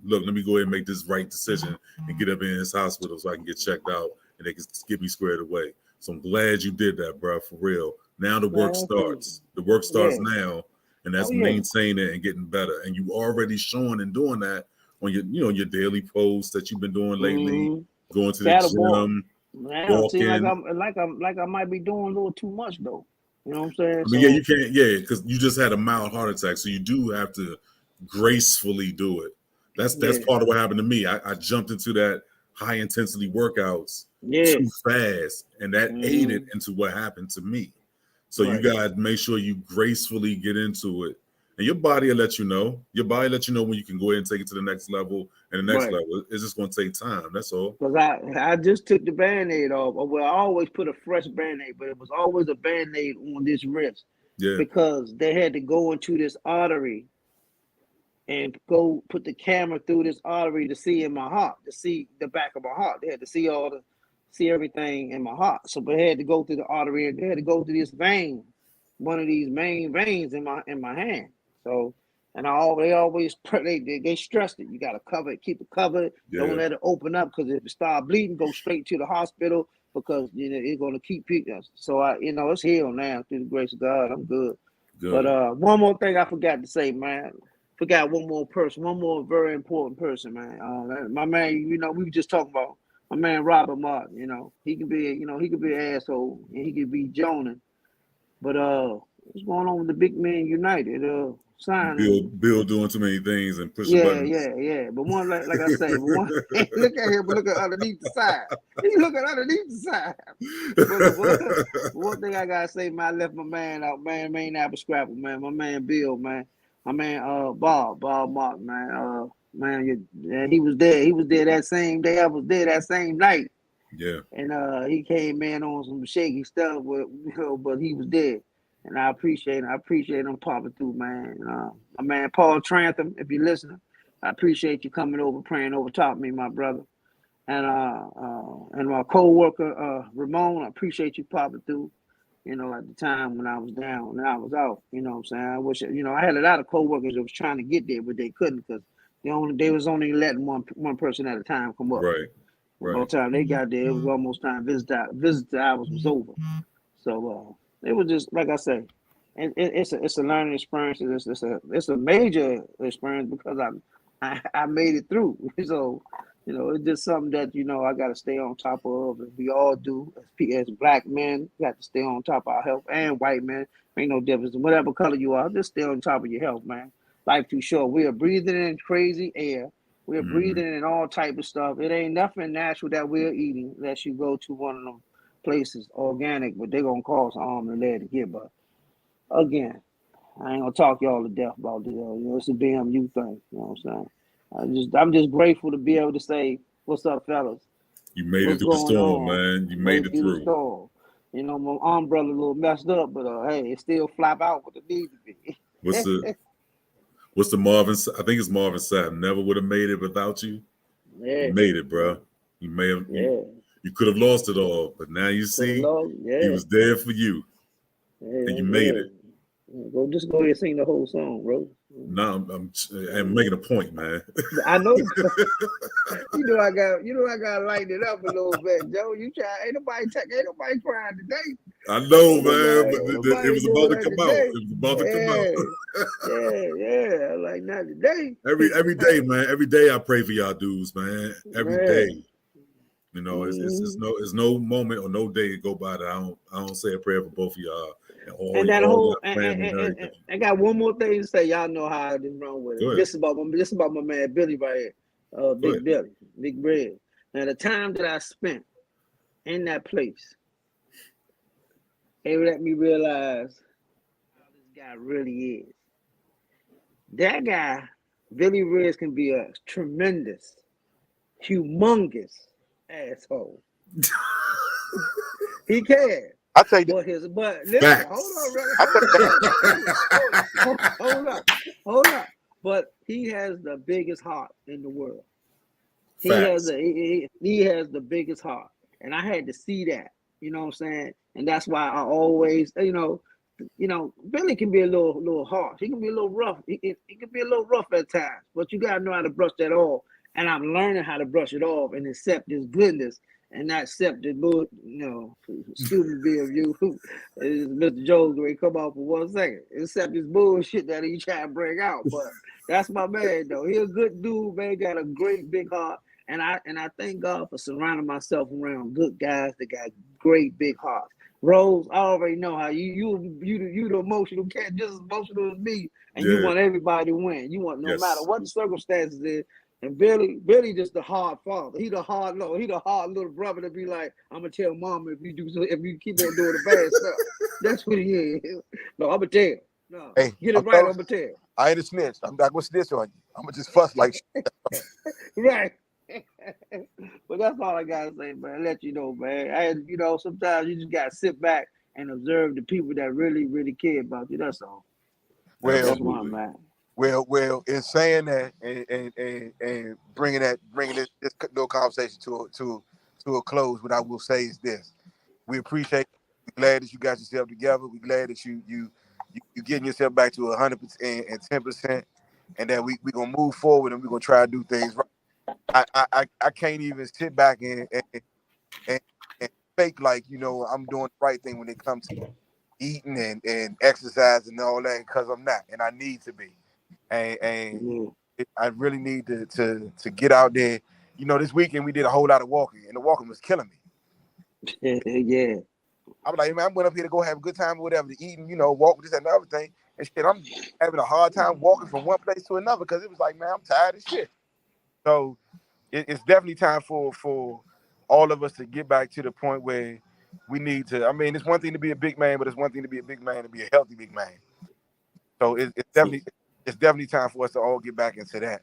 Speaker 4: look, let me go ahead and make this right decision and get up in this hospital so I can get checked out and they can get me squared away. So I'm glad you did that, bro, for real. Now the work starts. The work starts now, and that's maintaining and getting better. And you already showing and doing that on your daily posts that you've been doing lately, going to the gym, walking.
Speaker 5: Like I might be doing a little too much though. You know what I'm saying?
Speaker 4: I mean, you can't, because you just had a mild heart attack, so you do have to gracefully do it. That's part of what happened to me. I jumped into that high intensity workouts too fast, and that aided into what happened to me. So you gotta make sure you gracefully get into it, and your body will let you know. Your body let you know when you can go ahead and take it to the next level, and the next level. It's just gonna take time. That's all.
Speaker 5: Because I just took the Band-Aid off. Well, I always put a fresh Band-Aid, but it was always a Band-Aid on this wrist. Yeah. Because they had to go into this artery and go put the camera through this artery to see in my heart, to see the back of my heart. They had to see everything in my heart. So they had to go through the artery and they had to go through this vein one of these main veins in my hand. So, and they always they stressed it. You got to cover it, keep it covered. Don't let it open up, because if it start bleeding, go straight to the hospital, because it's gonna keep people. So it's healed now through the grace of God. I'm good. But one more thing I forgot to say, man. Forgot one more very important person, man. My man, we were just talking about my man Robert Martin. He can be an asshole and he can be Jonah. But what's going on with the big man United? Signing
Speaker 4: Bill doing too many things and pushing buttons.
Speaker 5: Yeah. But one like I say, but one look at him, but look at underneath the side. He looking underneath the side. But one thing I gotta say, man, I left my man out, man, Apple Scrapple, man, my man Bill, man, my man Bob Martin, man, he was there. He was there that same day. I was there that same night.
Speaker 4: Yeah.
Speaker 5: And he came in on some shaky stuff, but he was there. And I appreciate him popping through, man. My man Paul Trantham, if you're listening, I appreciate you coming over, praying over top of me, my brother. And my co-worker Ramon, I appreciate you popping through. At the time when I was down and I was out, what I'm saying. I wish I had a lot of co-workers that was trying to get there, but they couldn't, because they was only letting one person at a time come up.
Speaker 4: Right.
Speaker 5: By the time they got there, it was almost time visitor hours was over. So it was just like I say, and it's a learning experience. It's a major experience, because I made it through. So it's just something that I got to stay on top of, and we all do as black men. Got to stay on top of our health, and white men, ain't no difference. Whatever color you are, just stay on top of your health, man. Life too short. We are breathing in crazy air. We're breathing in all type of stuff. It ain't nothing natural that we're eating unless you go to one of them places, organic, but they're going to cost an arm and a leg to get. But again, I ain't going to talk y'all to death about this. It's a BMU thing. You know what I'm saying? I'm just grateful to be able to say, what's up, fellas?
Speaker 4: You made it through the storm, man. You made it through.
Speaker 5: The storm. My umbrella a little messed up, but hey, it still flap out what it needs to be.
Speaker 4: What's the Marvin? I think it's Marvin Sapp. Never would have made it without you.
Speaker 5: Yeah.
Speaker 4: You made it, bro. You may have.
Speaker 5: Yeah.
Speaker 4: You could have lost it all, but now you see, he was there for you, and you made it.
Speaker 5: Go ahead and sing the whole song, bro.
Speaker 4: No, I'm making a point, man.
Speaker 5: I know. I got to lighten it up a little bit, Joe. Ain't nobody crying today.
Speaker 4: I know, man, but it was about to come out. It was about to come
Speaker 5: out. Yeah. Like, not today.
Speaker 4: Every day, man. Every day I pray for y'all dudes, man. Every day. It's no moment or no day to go by that I don't say a prayer for both of y'all and that whole family and everything.
Speaker 5: I got one more thing to say. Y'all know how I did wrong with it. This is about my man Billy right here. Big Billy, Big Bread. Now the time that I spent in that place, it let me realize how this guy really is. That guy, Billy Reyes, can be a tremendous, humongous asshole. He can.
Speaker 3: I tell you,
Speaker 5: listen, hold up. But he has the biggest heart in the world. He has the biggest heart, and I had to see that. You know what I'm saying? And that's why I always, Billy can be a little harsh. He can be a little rough. He can be a little rough at times, but you gotta know how to brush that off. And I'm learning how to brush it off and accept his goodness and not accept the bull. Excuse me, BMU. Mr. Jones will come out for 1 second. Accept his bullshit that he trying to bring out. But that's my man, though. He a good dude, man. Got a great big heart. And I thank God for surrounding myself around good guys that got great big hearts. Rose, I already know how you the emotional cat, just as emotional as me, and you want everybody to win. You want no matter what the circumstances is. And Billy just the hard father. He the hard little brother to be like, I'm gonna tell mama if you keep on doing the bad stuff. That's what he is. No, I'm gonna tell. No, hey, get it right. I'm gonna tell.
Speaker 3: I ain't a snitch. I'm not gonna snitch on you. I'm gonna just fuss like
Speaker 5: right. But that's all I gotta say, man. Let you know, man. And sometimes you just gotta sit back and observe the people that really, really care about you. That's all.
Speaker 3: Well,
Speaker 5: that's why I'm at.
Speaker 3: Well, in saying that and bringing this little conversation to a close, what I will say is this: we appreciate glad that you got yourself together. We're glad that you getting yourself back to 100% and 10%, and that we gonna move forward and we're gonna try to do things right. I can't even sit back and, and fake like I'm doing the right thing when it comes to eating and exercise and all that, because I'm not, and I need to be. And I really need to get out there. This weekend we did a whole lot of walking, and the walking was killing me.
Speaker 5: Yeah.
Speaker 3: I was like, man, I went up here to go have a good time or whatever, to eat and, walk, this and another thing. And shit, I'm having a hard time walking from one place to another because it was like, man, I'm tired of shit. So it's definitely time for all of us to get back to the point where we need to. I mean, it's one thing to be a big man, but it's one thing to be a big man to be a healthy big man. So it's definitely time for us to all get back into that.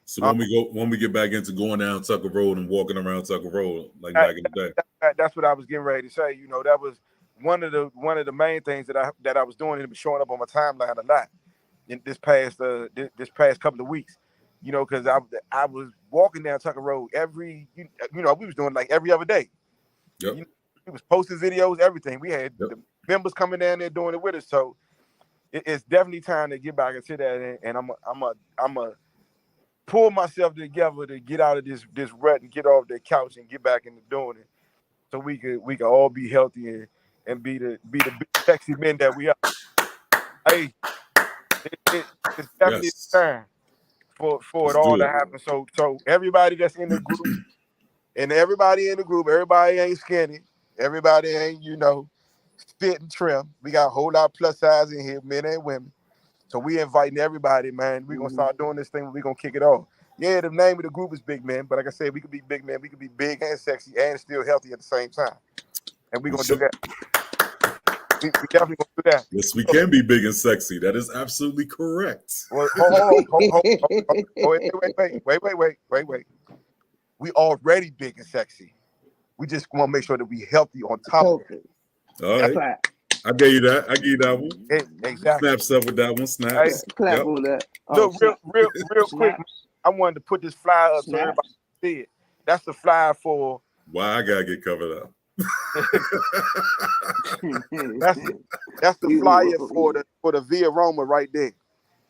Speaker 4: So when we get back into going down Tucker Road and walking around Tucker Road like back in the day,
Speaker 3: that's what I was getting ready to say. That was one of the main things that I was doing, and it was showing up on my timeline a lot in this past couple of weeks. Because I was walking down Tucker Road we was doing like every other day.
Speaker 4: Yep.
Speaker 3: We was posting videos, everything. We had the members coming down there doing it with us. So it's definitely time to get back into that, and I'm a pull myself together to get out of this rut and get off the couch and get back into doing it, so we could all be healthy and be the big sexy men that we are. Hey, it's definitely time for it all to happen. So everybody that's in the group, and everybody ain't skinny, everybody ain't fit and trim. We got a whole lot of plus size in here, men and women. So we inviting everybody, man. We're gonna start doing this thing. We're gonna kick it off. Yeah, the name of the group is Big Men, but like I said, we could be big men. We could be big and sexy and still healthy at the same time. And we're gonna do that. We definitely gonna do that.
Speaker 4: Yes, we can be big and sexy. That is absolutely correct.
Speaker 3: Well, wait. We already big and sexy. We just want to make sure that we healthy on top of it.
Speaker 4: All right. I gave you that. I gave you that one.
Speaker 3: Exactly.
Speaker 4: Snaps up with that one. Snaps.
Speaker 5: Clap on that.
Speaker 3: Look, real quick. I wanted to put this flyer up so everybody can see it. That's the flyer for.
Speaker 4: Why I gotta get covered up.
Speaker 3: that's the flyer for the Via Roma right there.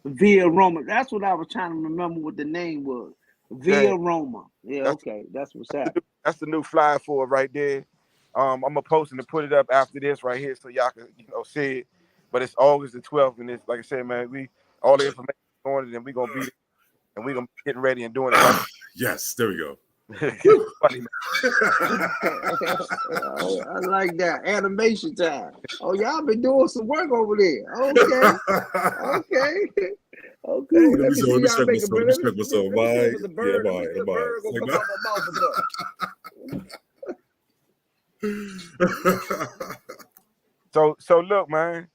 Speaker 5: Via Roma. That's what I was trying to remember what the name was. Via Roma. Yeah, okay. That's what's happening.
Speaker 3: That's the new flyer for it right there. I'm gonna post it and put it up after this right here so y'all can see it. But it's August the 12th, and it's like I said, man, we all the information on it, and we're gonna be and we're gonna be getting ready and doing it right.
Speaker 4: Yes, there we go.
Speaker 3: Funny, man.
Speaker 5: I like that. Animation time. Oh, y'all been doing some work over there. Okay.
Speaker 4: Let me check what's up. Bye. Yeah, bye.
Speaker 3: So look, man.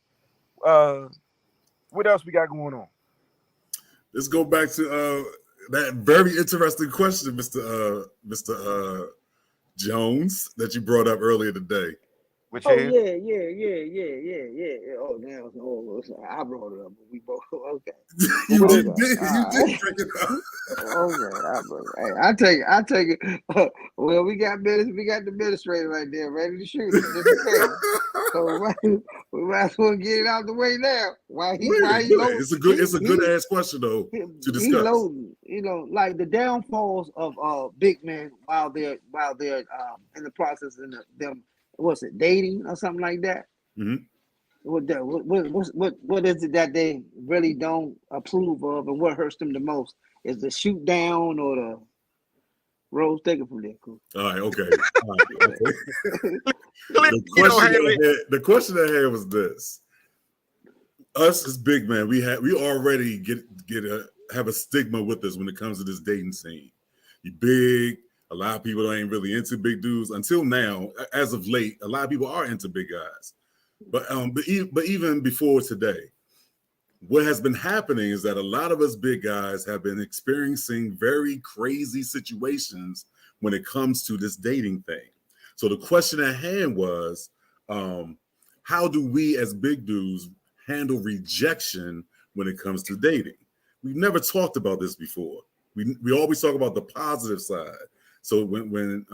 Speaker 3: What else we got going on?
Speaker 4: Let's go back to that very interesting question, Mr. Jones, that you brought up earlier today.
Speaker 5: Yeah. Oh, now I brought it up, but we both okay.
Speaker 4: You did bring it up.
Speaker 5: Okay, I take it. Well, we got the administrator right there, ready to shoot it. So we might as well get it out the way now. Why he loading?
Speaker 4: It's a good ass question though to discuss. He
Speaker 5: loading, like the downfalls of big men while they're in the process of them. What's it, dating or something like that?
Speaker 4: Mm-hmm.
Speaker 5: What is it that they really don't approve of, and what hurts them the most? Is the shoot down or the Rose? Take it from there, cool.
Speaker 4: All right, okay. The question I had was this: us as big men, we already have a stigma with us when it comes to this dating scene. You big. A lot of people ain't really into big dudes until now. As of late, a lot of people are into big guys. But even before today, what has been happening is that a lot of us big guys have been experiencing very crazy situations when it comes to this dating thing. So the question at hand was, how do we as big dudes handle rejection when it comes to dating? We've never talked about this before. We always talk about the positive side. So when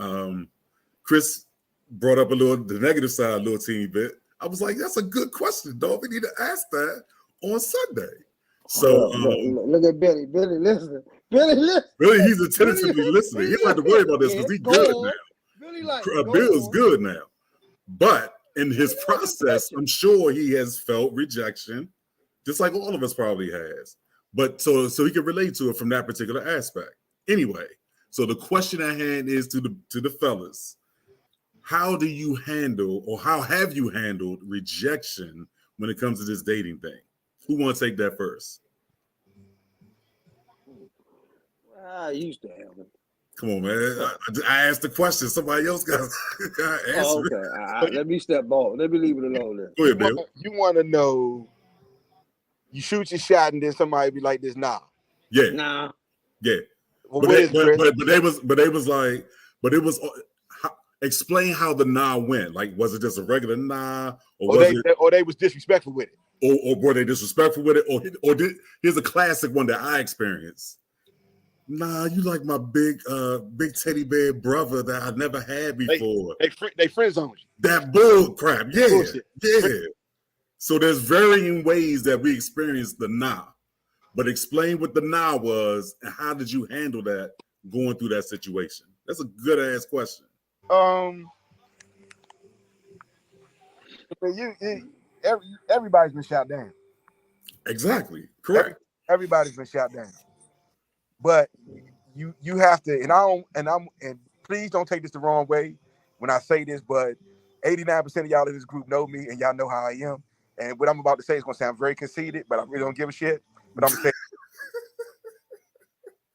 Speaker 4: Chris brought up the negative side a little teeny bit. I was like, that's a good question, dog. We need to ask that on Sunday. So
Speaker 5: look at Billy. Billy, listen. Billy, listen.
Speaker 4: really, he's attentively listening. He don't have to worry about this because he's good now.
Speaker 5: Billy, like,
Speaker 4: Bill's good now. But in his process, I'm sure he has felt rejection, just like all of us probably has. But so he can relate to it from that particular aspect. Anyway, so the question at hand is to the fellas. How do you handle, or how have you handled rejection when it comes to this dating thing? Who wants to take that first?
Speaker 5: I used to have it.
Speaker 4: Come on, man. I asked the question. Somebody else got to answer it.
Speaker 5: Okay. Let me step off. Let me leave it alone then.
Speaker 4: Go ahead, Bill.
Speaker 1: You want to know, you shoot your shot and then somebody be like this, nah.
Speaker 4: Yeah.
Speaker 5: Nah.
Speaker 4: Yeah.
Speaker 1: Well,
Speaker 4: but they was like, explain how the nah went. Like, was it just a regular nah,
Speaker 1: or they was disrespectful with it,
Speaker 4: or were they disrespectful with it, or here's a classic one that I experienced. Nah, you like my big teddy bear brother that I never had before.
Speaker 1: They friend zoned you.
Speaker 4: That bull crap, yeah,
Speaker 1: Bullshit.
Speaker 4: yeah. So there's varying ways that we experience the nah, but explain what the nah was and how did you handle that going through that situation? That's a good ass question.
Speaker 1: Everybody's been shot down.
Speaker 4: Exactly, correct.
Speaker 1: Everybody's been shot down. But you have to, and please don't take this the wrong way when I say this, but 89% of y'all in this group know me and y'all know how I am. And what I'm about to say is gonna sound very conceited, but I really don't give a shit. But I'm gonna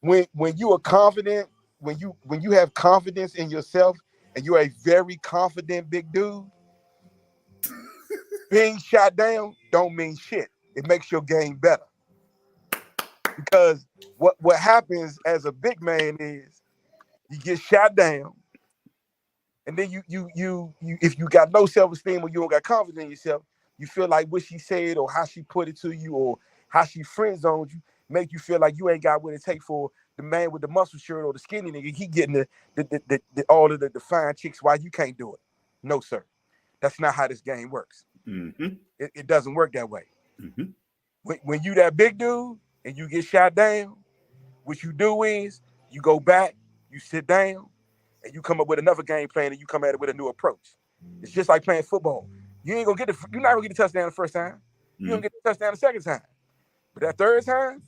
Speaker 1: say when you are confident, when you have confidence in yourself and you're a very confident big dude, being shot down don't mean shit. It makes your game better. Because what happens as a big man is you get shot down, and then you if you got low self-esteem or you don't got confidence in yourself, you feel like what she said or how she put it to you or how she friend zoned you make you feel like you ain't got what it take for the man with the muscle shirt or the skinny nigga. He getting the all of the fine chicks. Why you can't do it? No, sir. That's not how this game works.
Speaker 4: Mm-hmm.
Speaker 1: It doesn't work that way.
Speaker 4: Mm-hmm.
Speaker 1: When you that big dude and you get shot down, what you do is you go back, you sit down, and you come up with another game plan, and you come at it with a new approach. It's just like playing football. You're not gonna get the touchdown the first time. You're gonna get the touchdown the second time. But that third time,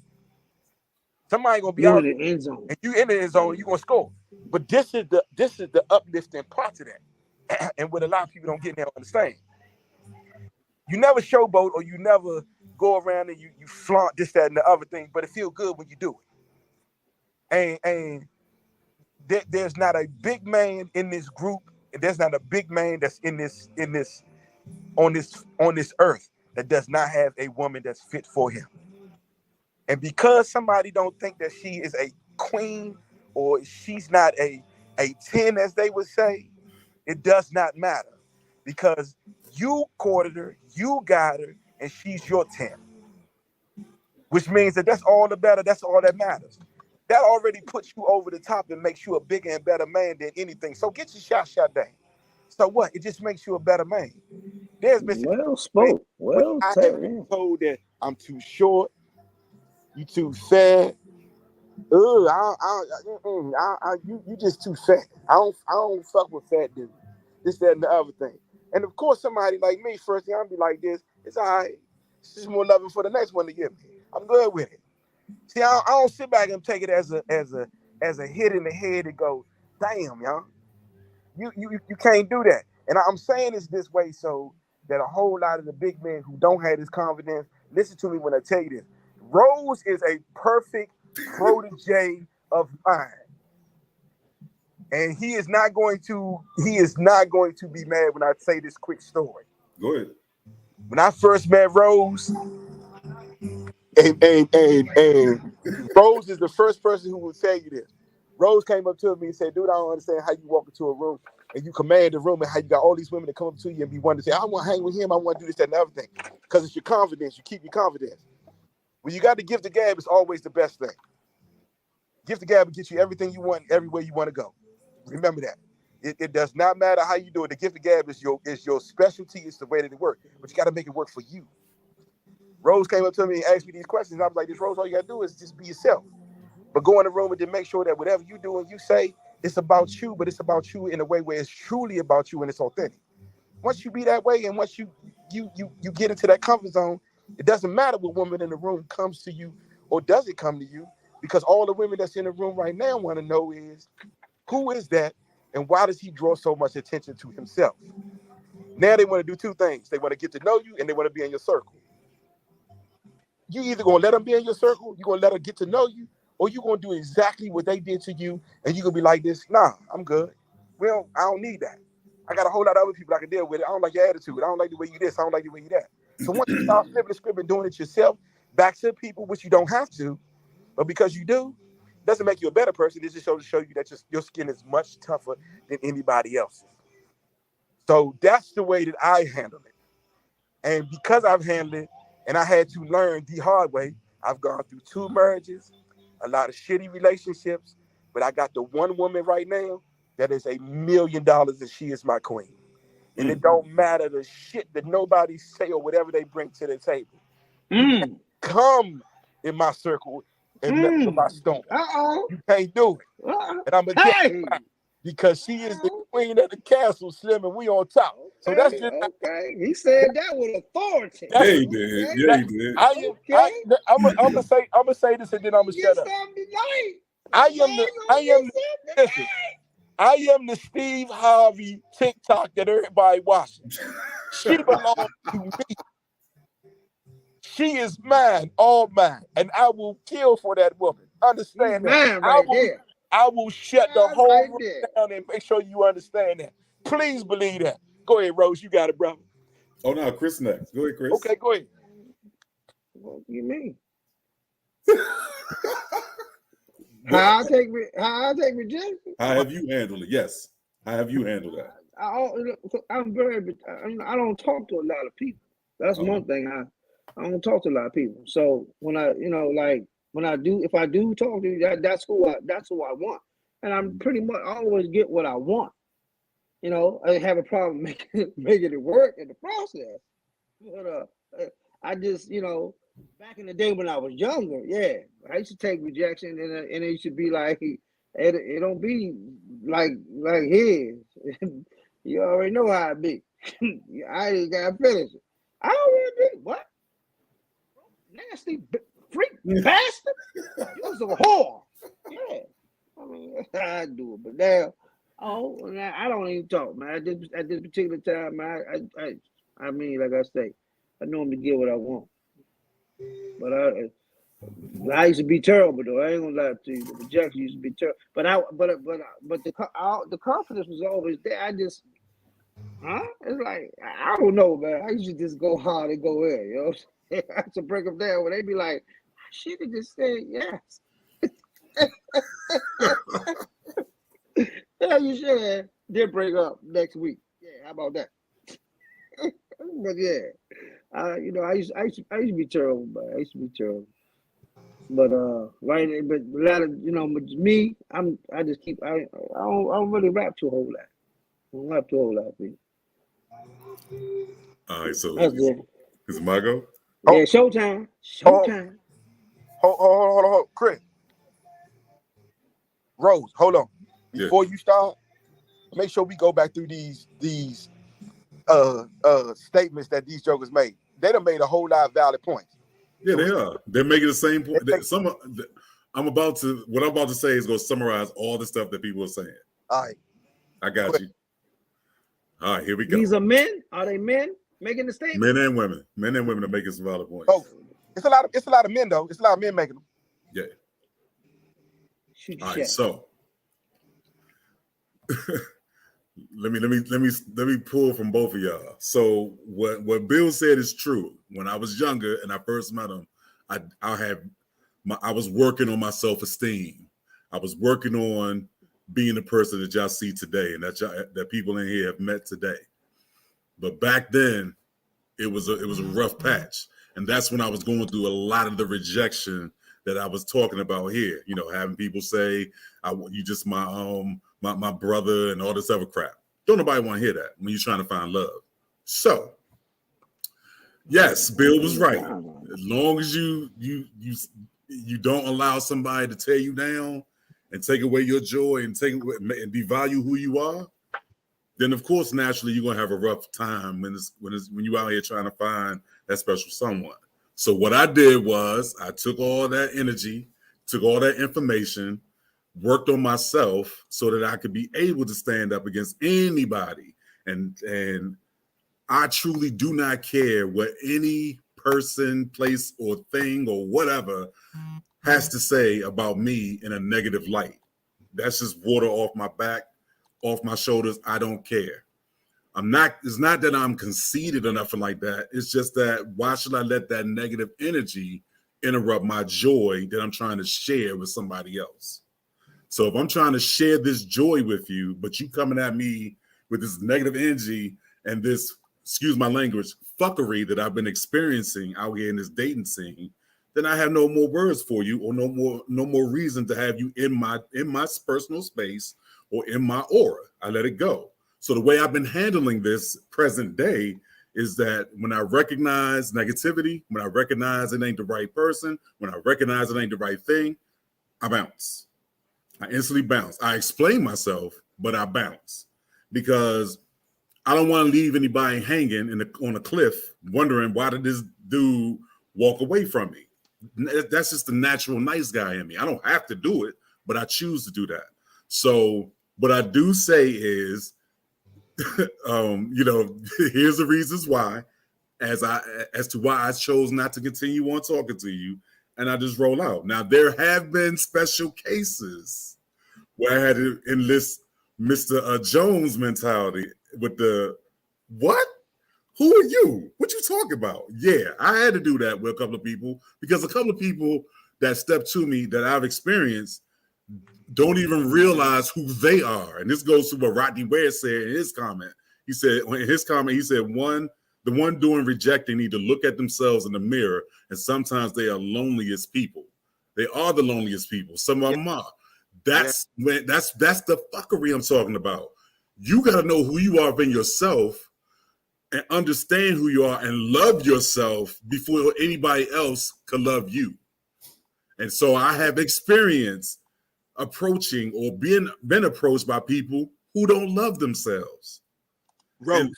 Speaker 1: somebody gonna be out
Speaker 5: in the end zone,
Speaker 1: and you in the end zone, you gonna score. But this is the uplifting part to that, and what a lot of people don't get there understand. You never showboat or you never go around and you flaunt this, that, and the other thing, but it feels good when you do it. And there's not a big man in this group, and there's not a big man that's on this earth that does not have a woman that's fit for him. And because somebody don't think that she is a queen or she's not a 10, as they would say, it does not matter. Because you courted her, you got her, and she's your 10. Which means that's all the better, that's all that matters. That already puts you over the top and makes you a bigger and better man than anything. So get your shot down. So what? It just makes you a better man. There's been
Speaker 5: well spoke. Well
Speaker 1: I
Speaker 5: said.
Speaker 1: have been told that I'm too short, you too fat. You just too fat. I don't fuck with fat dudes. This, that, and the other thing. And of course, somebody like me, first thing I'll be like this, it's all right. It's just more loving for the next one to give me. I'm good with it. See, I don't sit back and take it as a hit in the head and go, damn, y'all. You can't do that. And I'm saying this way so that a whole lot of the big men who don't have this confidence, listen to me when I tell you this. Rose is a perfect protege of mine. And he is not going to be mad when I say this quick story.
Speaker 4: Go ahead.
Speaker 1: When I first met Rose, and Rose is the first person who will tell you this. Rose came up to me and said, dude, I don't understand how you walk into a room and you command the room and how you got all these women that come up to you and be wanting to say, I want to hang with him, I want to do this, that, and the other thing. Because it's your confidence. You keep your confidence. When you got the gift of gab, it's always the best thing. Gift of gab will get you everything you want, everywhere you want to go. Remember that. It does not matter how you do it. The gift of gab is your specialty. It's the way that it works. But you got to make it work for you. Rose came up to me and asked me these questions. I was like, this Rose, all you got to do is just be yourself. But go in the room and then make sure that whatever you do and you say, it's about you, but it's about you in a way where it's truly about you and it's authentic. Once you be that way and once you get into that comfort zone, it doesn't matter what woman in the room comes to you or doesn't come to you, because all the women that's in the room right now want to know is, who is that and why does he draw so much attention to himself? Now they want to do two things. They want to get to know you and they want to be in your circle. You either going to let them be in your circle, you're going to let them get to know you, or you're going to do exactly what they did to you and you're going to be like this, nah, I'm good. I don't need that. I got a whole lot of other people I can deal with it. I don't like your attitude. I don't like the way you this. I don't like the way you that. So once you start flipping the script and doing it yourself, back to people, which you don't have to, but because you do, doesn't make you a better person. It just shows to show you that your skin is much tougher than anybody else's. So that's the way that I handle it. And because I've handled it and I had to learn the hard way, I've gone through 2 marriages, a lot of shitty relationships, but I got the one woman right now that is $1 million and she is my queen. And it don't matter the shit that nobody say or whatever they bring to the table. You can't come in my circle and mess with my storm. You can't do it. And I'm going to tell you why. Because she is the queen of the castle, Slim, and we on top. So that's just
Speaker 5: okay. He said that with authority.
Speaker 4: Yeah, he did. Yeah, he did.
Speaker 1: I'm gonna say this and then I'm gonna shut up. I am the Steve Harvey TikTok that everybody watching. She belongs to me. She is mine, all mine, and I will kill for that woman. Understand that? I will shut the whole room down and make sure you understand that. Please believe that. Go ahead, Rose. You got it, brother.
Speaker 4: Oh, no, Chris next. Go ahead, Chris.
Speaker 1: Okay, go ahead.
Speaker 5: What do you mean? How I take rejection?
Speaker 4: How have you handled it? Yes. How have you handled that?
Speaker 5: I don't talk to a lot of people. That's one thing. I don't talk to a lot of people. So when if I do talk to you, that's who I want. And I'm pretty much always get what I want. I have a problem making it work in the process. But I just, back in the day when I was younger, I used to take rejection and it used to be like, it don't be like his. You already know how it be. I ain't got to finish it. I already be. What? Nasty freak bastard. You was a whore. Yeah. I mean, that's how I do it. But now, I don't even talk, man. At this particular time, I mean, like I say, I normally get what I want. But I used to be terrible though. I ain't gonna lie to you. The rejection used to be terrible. But the confidence was always there. I just, it's like I don't know, man. I used to just go hard and go in. You know, I used to break them down when they be like, I should have just said yes. Yeah, you should have. Then break up next week. Yeah, how about that? But yeah, I used to be terrible, but I used to be terrible. But but a lot of me, I just keep I don't really rap to a whole lot. I don't rap to a whole lot of people.
Speaker 4: All right, so
Speaker 5: that's it.
Speaker 4: Is it my go?
Speaker 5: Yeah, showtime. Showtime.
Speaker 1: Hold on, Chris. Rose, hold on. Before you start, make sure we go back through these statements that these jokers made. They done made a whole lot of valid points.
Speaker 4: Yeah, they are. They're making the same point. What I'm about to say is going to summarize all the stuff that people are saying.
Speaker 1: All right.
Speaker 4: I got you. All right, here we go.
Speaker 5: These are men? Are they men making the statement?
Speaker 4: Men and women. Men and women are making some valid points.
Speaker 1: Oh, it's a lot of men though. It's a lot of men making them.
Speaker 4: Yeah. All right, so let me pull from both of y'all. So what Bill said is true. When I was younger and I first met him, I was working on my self-esteem. I was working on being the person that y'all see today and that people in here have met today. But back then, it was a rough patch, and that's when I was going through a lot of the rejection that I was talking about here. Having people say, "You just my my brother and all this other crap. Don't nobody want to hear that when you're trying to find love. So, yes, Bill was right. As long as you don't allow somebody to tear you down and take away your joy and take away and devalue who you are, then of course naturally you're gonna have a rough time when you out here trying to find that special someone. So what I did was I took all that energy, took all that information, worked on myself so that I could be able to stand up against anybody. And I truly do not care what any person, place, or thing or whatever has to say about me in a negative light. That's just water off my back, off my shoulders. I don't care. It's not that I'm conceited or nothing like that. It's just that why should I let that negative energy interrupt my joy that I'm trying to share with somebody else? So if I'm trying to share this joy with you, but you coming at me with this negative energy and this, excuse my language, fuckery that I've been experiencing out here in this dating scene, then I have no more words for you or no more reason to have you in my personal space or in my aura. I let it go. So the way I've been handling this present day is that when I recognize negativity, when I recognize it ain't the right person, when I recognize it ain't the right thing, I bounce. I instantly bounce. I explain myself, but I bounce because I don't want to leave anybody hanging on a cliff wondering why did this dude walk away from me? That's just the natural nice guy in me. I don't have to do it, but I choose to do that. So what I do say is, here's the reasons why, as to why I chose not to continue on talking to you, and I just roll out. Now there have been special cases where I had to enlist Mr. Jones mentality with the what? Who are you? What you talking about? Yeah, I had to do that with a couple of people because a couple of people that stepped to me that I've experienced don't even realize who they are. And this goes to what Rodney Ware said in his comment. He said, the one doing rejecting need to look at themselves in the mirror, and sometimes they are loneliest people. They are the loneliest people. Some of them are. That's the fuckery I'm talking about. You got to know who you are in yourself and understand who you are and love yourself before anybody else can love you. And so I have experienced approaching or been approached by people who don't love themselves.
Speaker 1: Rose,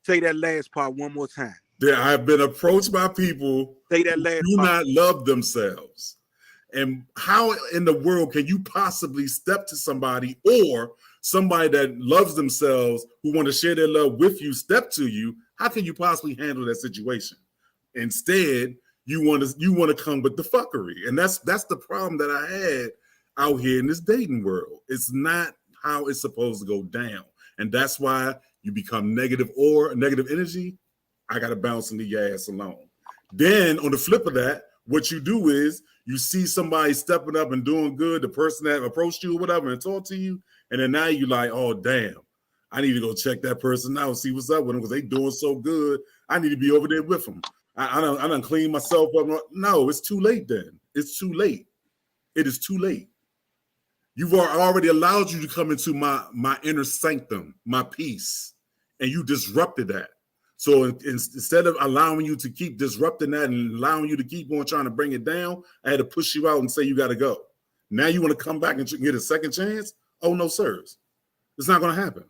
Speaker 1: say that last part one more time.
Speaker 4: I've been approached by people
Speaker 1: who do
Speaker 4: not love themselves. And how in the world can you possibly step to somebody or somebody that loves themselves who want to share their love with you, step to you? How can you possibly handle that situation? Instead, you want to come with the fuckery. And that's the problem that I had out here in this dating world. It's not how it's supposed to go down. And that's why you become negative energy. I got to bounce in the ass alone. Then on the flip of that, what you do is you see somebody stepping up and doing good, the person that approached you or whatever and talk to you. And then now you like, oh, damn, I need to go check that person out and see what's up with them because they doing so good. I need to be over there with them. I done clean myself up. No, it's too late then. It's too late. It is too late. You've already allowed you to come into my inner sanctum, my peace, and you disrupted that. So instead of allowing you to keep disrupting that and allowing you to keep on trying to bring it down, I had to push you out and say you got to go. Now you want to come back and get a second chance? Oh, no, sirs. It's not going to happen.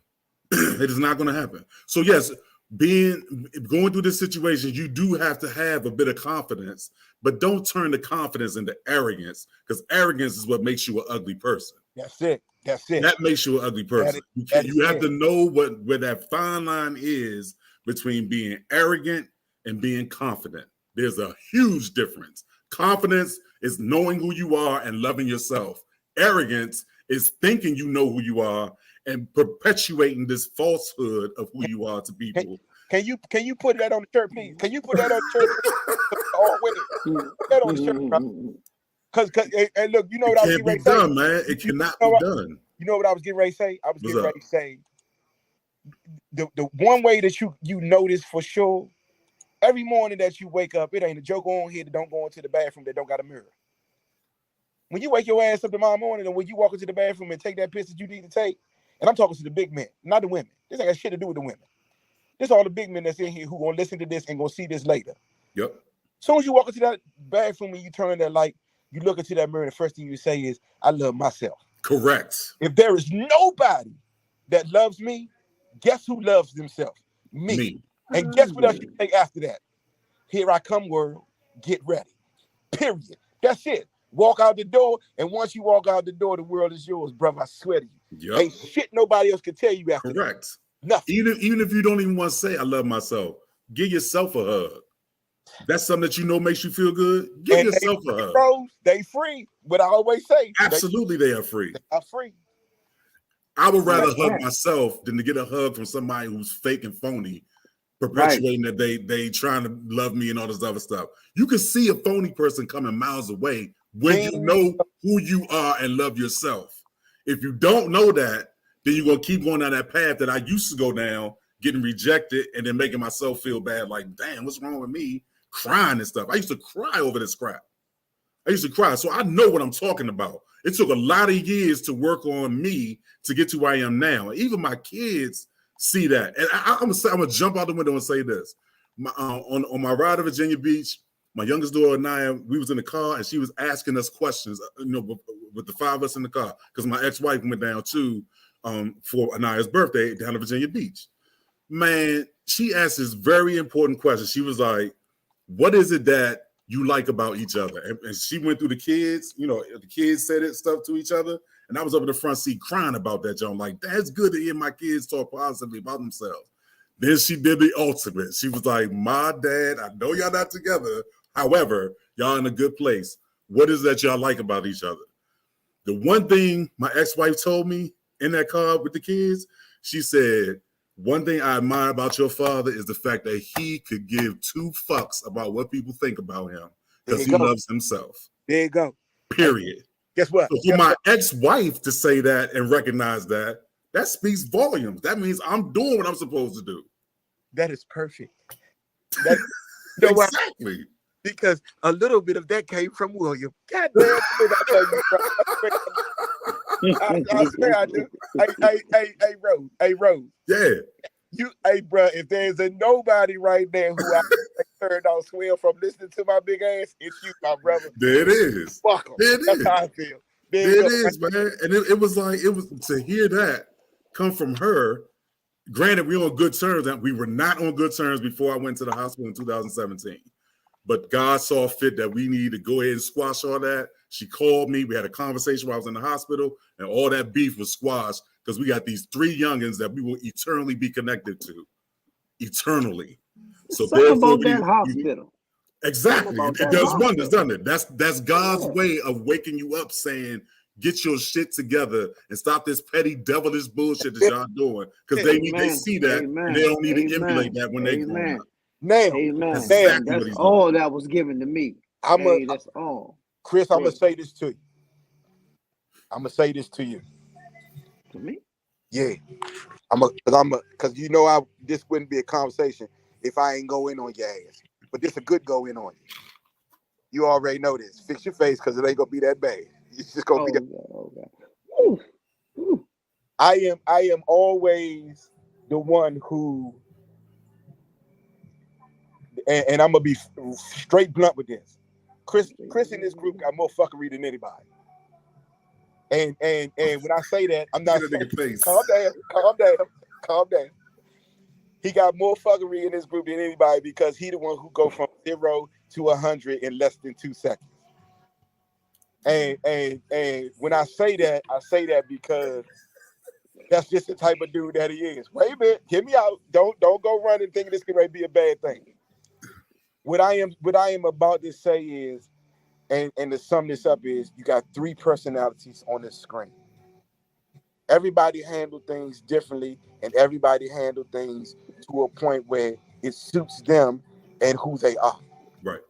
Speaker 4: It is not going to happen. So yes, going through this situation, you do have to have a bit of confidence, but don't turn the confidence into arrogance because arrogance is what makes you an ugly person.
Speaker 1: That's it. That
Speaker 4: makes you an ugly person. You have to know where that fine line is between being arrogant and being confident. There's a huge difference. Confidence is knowing who you are and loving yourself. Arrogance is thinking you know who you are and perpetuating this falsehood of who you are to people.
Speaker 1: Can you put that on the shirt, please? Can you put that on the shirt? All with it. Put that on the shirt, bro. Because look, you know what I was getting ready to say?
Speaker 4: Done, man. It cannot be done.
Speaker 1: You know what I was getting ready to say? I was getting ready to say the one way that you notice for sure, every morning that you wake up, it ain't a joke on here that don't go into the bathroom that don't got a mirror. When you wake your ass up tomorrow morning and when you walk into the bathroom and take that piss that you need to take, and I'm talking to the big men, not the women. This ain't got shit to do with the women. This all the big men that's in here who gonna listen to this and gonna see this later.
Speaker 4: Yep.
Speaker 1: As soon as you walk into that bathroom and you turn that light, you look into that mirror, and the first thing you say is, I love myself.
Speaker 4: Correct.
Speaker 1: If there is nobody that loves me, guess who loves themselves? Me. And guess what else you say after that? Here I come, world. Get ready. Period. That's it. Walk out the door, and once you walk out the door, the world is yours, brother. I swear to you.
Speaker 4: Yep.
Speaker 1: Ain't shit nobody else can tell you after
Speaker 4: Correct.
Speaker 1: that. Nothing.
Speaker 4: Even if you don't even want to say I love myself, give yourself a hug. That's something that you know makes you feel good. Give yourself a hug.
Speaker 1: Bros, they free. What I always say.
Speaker 4: Absolutely, they are free.
Speaker 1: They are free.
Speaker 4: I would rather hug myself than to get a hug from somebody who's fake and phony, perpetuating that they trying to love me and all this other stuff. You can see a phony person coming miles away when you know who you are and love yourself. If you don't know that, then you're going to keep going down that path that I used to go down, getting rejected and then making myself feel bad, like, damn, what's wrong with me? Crying and stuff. I used to cry over this crap. I used to cry. So I know what I'm talking about. It took a lot of years to work on me to get to where I am now. Even my kids see that. And I'm going to jump out the window and say this. On my ride to Virginia Beach, my youngest daughter and I, we was in the car and she was asking us questions, with the five of us in the car, because my ex-wife went down too for Anaya's birthday down to Virginia Beach. Man, she asked this very important question. She was like, what is it that you like about each other? And she went through the kids, the kids said it stuff to each other. And I was up in the front seat crying about that, John. Like, that's good to hear my kids talk positively about themselves. Then she did the ultimate. She was like, my dad, I know y'all not together. However, y'all in a good place. What is that y'all like about each other? The one thing my ex-wife told me in that car with the kids, she said, one thing I admire about your father is the fact that he could give two fucks about what people think about him because he loves himself.
Speaker 1: There you go.
Speaker 4: Period.
Speaker 1: Guess what?
Speaker 4: So for my ex-wife to say that and recognize that speaks volumes. That means I'm doing what I'm supposed to do.
Speaker 1: That is perfect.
Speaker 4: Exactly.
Speaker 1: Because a little bit of that came from William. God damn it, I tell you, bro. I swear I do. Hey, Rose.
Speaker 4: Yeah.
Speaker 1: Hey, bro, if there's nobody right there who I turned on swell from listening to my big ass, it's you, my brother.
Speaker 4: There it is.
Speaker 1: Fuck 'em. That's how I feel.
Speaker 4: There it is, man. And it was to hear that come from her. Granted, we were on good terms, and we were not on good terms before I went to the hospital in 2017. But God saw fit that we needed to go ahead and squash all that. She called me. We had a conversation while I was in the hospital, and all that beef was squashed because we got these three youngins that we will eternally be connected to. Eternally. So
Speaker 5: something about that hospital.
Speaker 4: Exactly. It does wonders, doesn't it? That's God's way of waking you up, saying, get your shit together and stop this petty devilish bullshit that y'all doing. Because they see that and they don't need to emulate that when they grow up.
Speaker 5: Amen. That's all that was given to me. That's all.
Speaker 1: Chris, I'm gonna say this to you.
Speaker 5: To me?
Speaker 1: Yeah. Because this wouldn't be a conversation if I ain't go in on your ass. But this a good go in on you. You already know this. Fix your face because it ain't gonna be that bad. It's just gonna be that.
Speaker 5: Ooh.
Speaker 1: I am always the one who, and I'm gonna be straight blunt with this. Chris in this group got more fuckery than anybody. And when I say that, I'm not saying, calm down. He got more fuckery in this group than anybody because he the one who go from 0 to 100 in less than 2 seconds. And when I say that because that's just the type of dude that he is. Wait a minute, hear me out. Don't go running thinking this could be a bad thing. What I am about to say is, and to sum this up is, you got 3 personalities on this screen. Everybody handle things differently, and everybody handle things to a point where it suits them and who they are.
Speaker 4: Right.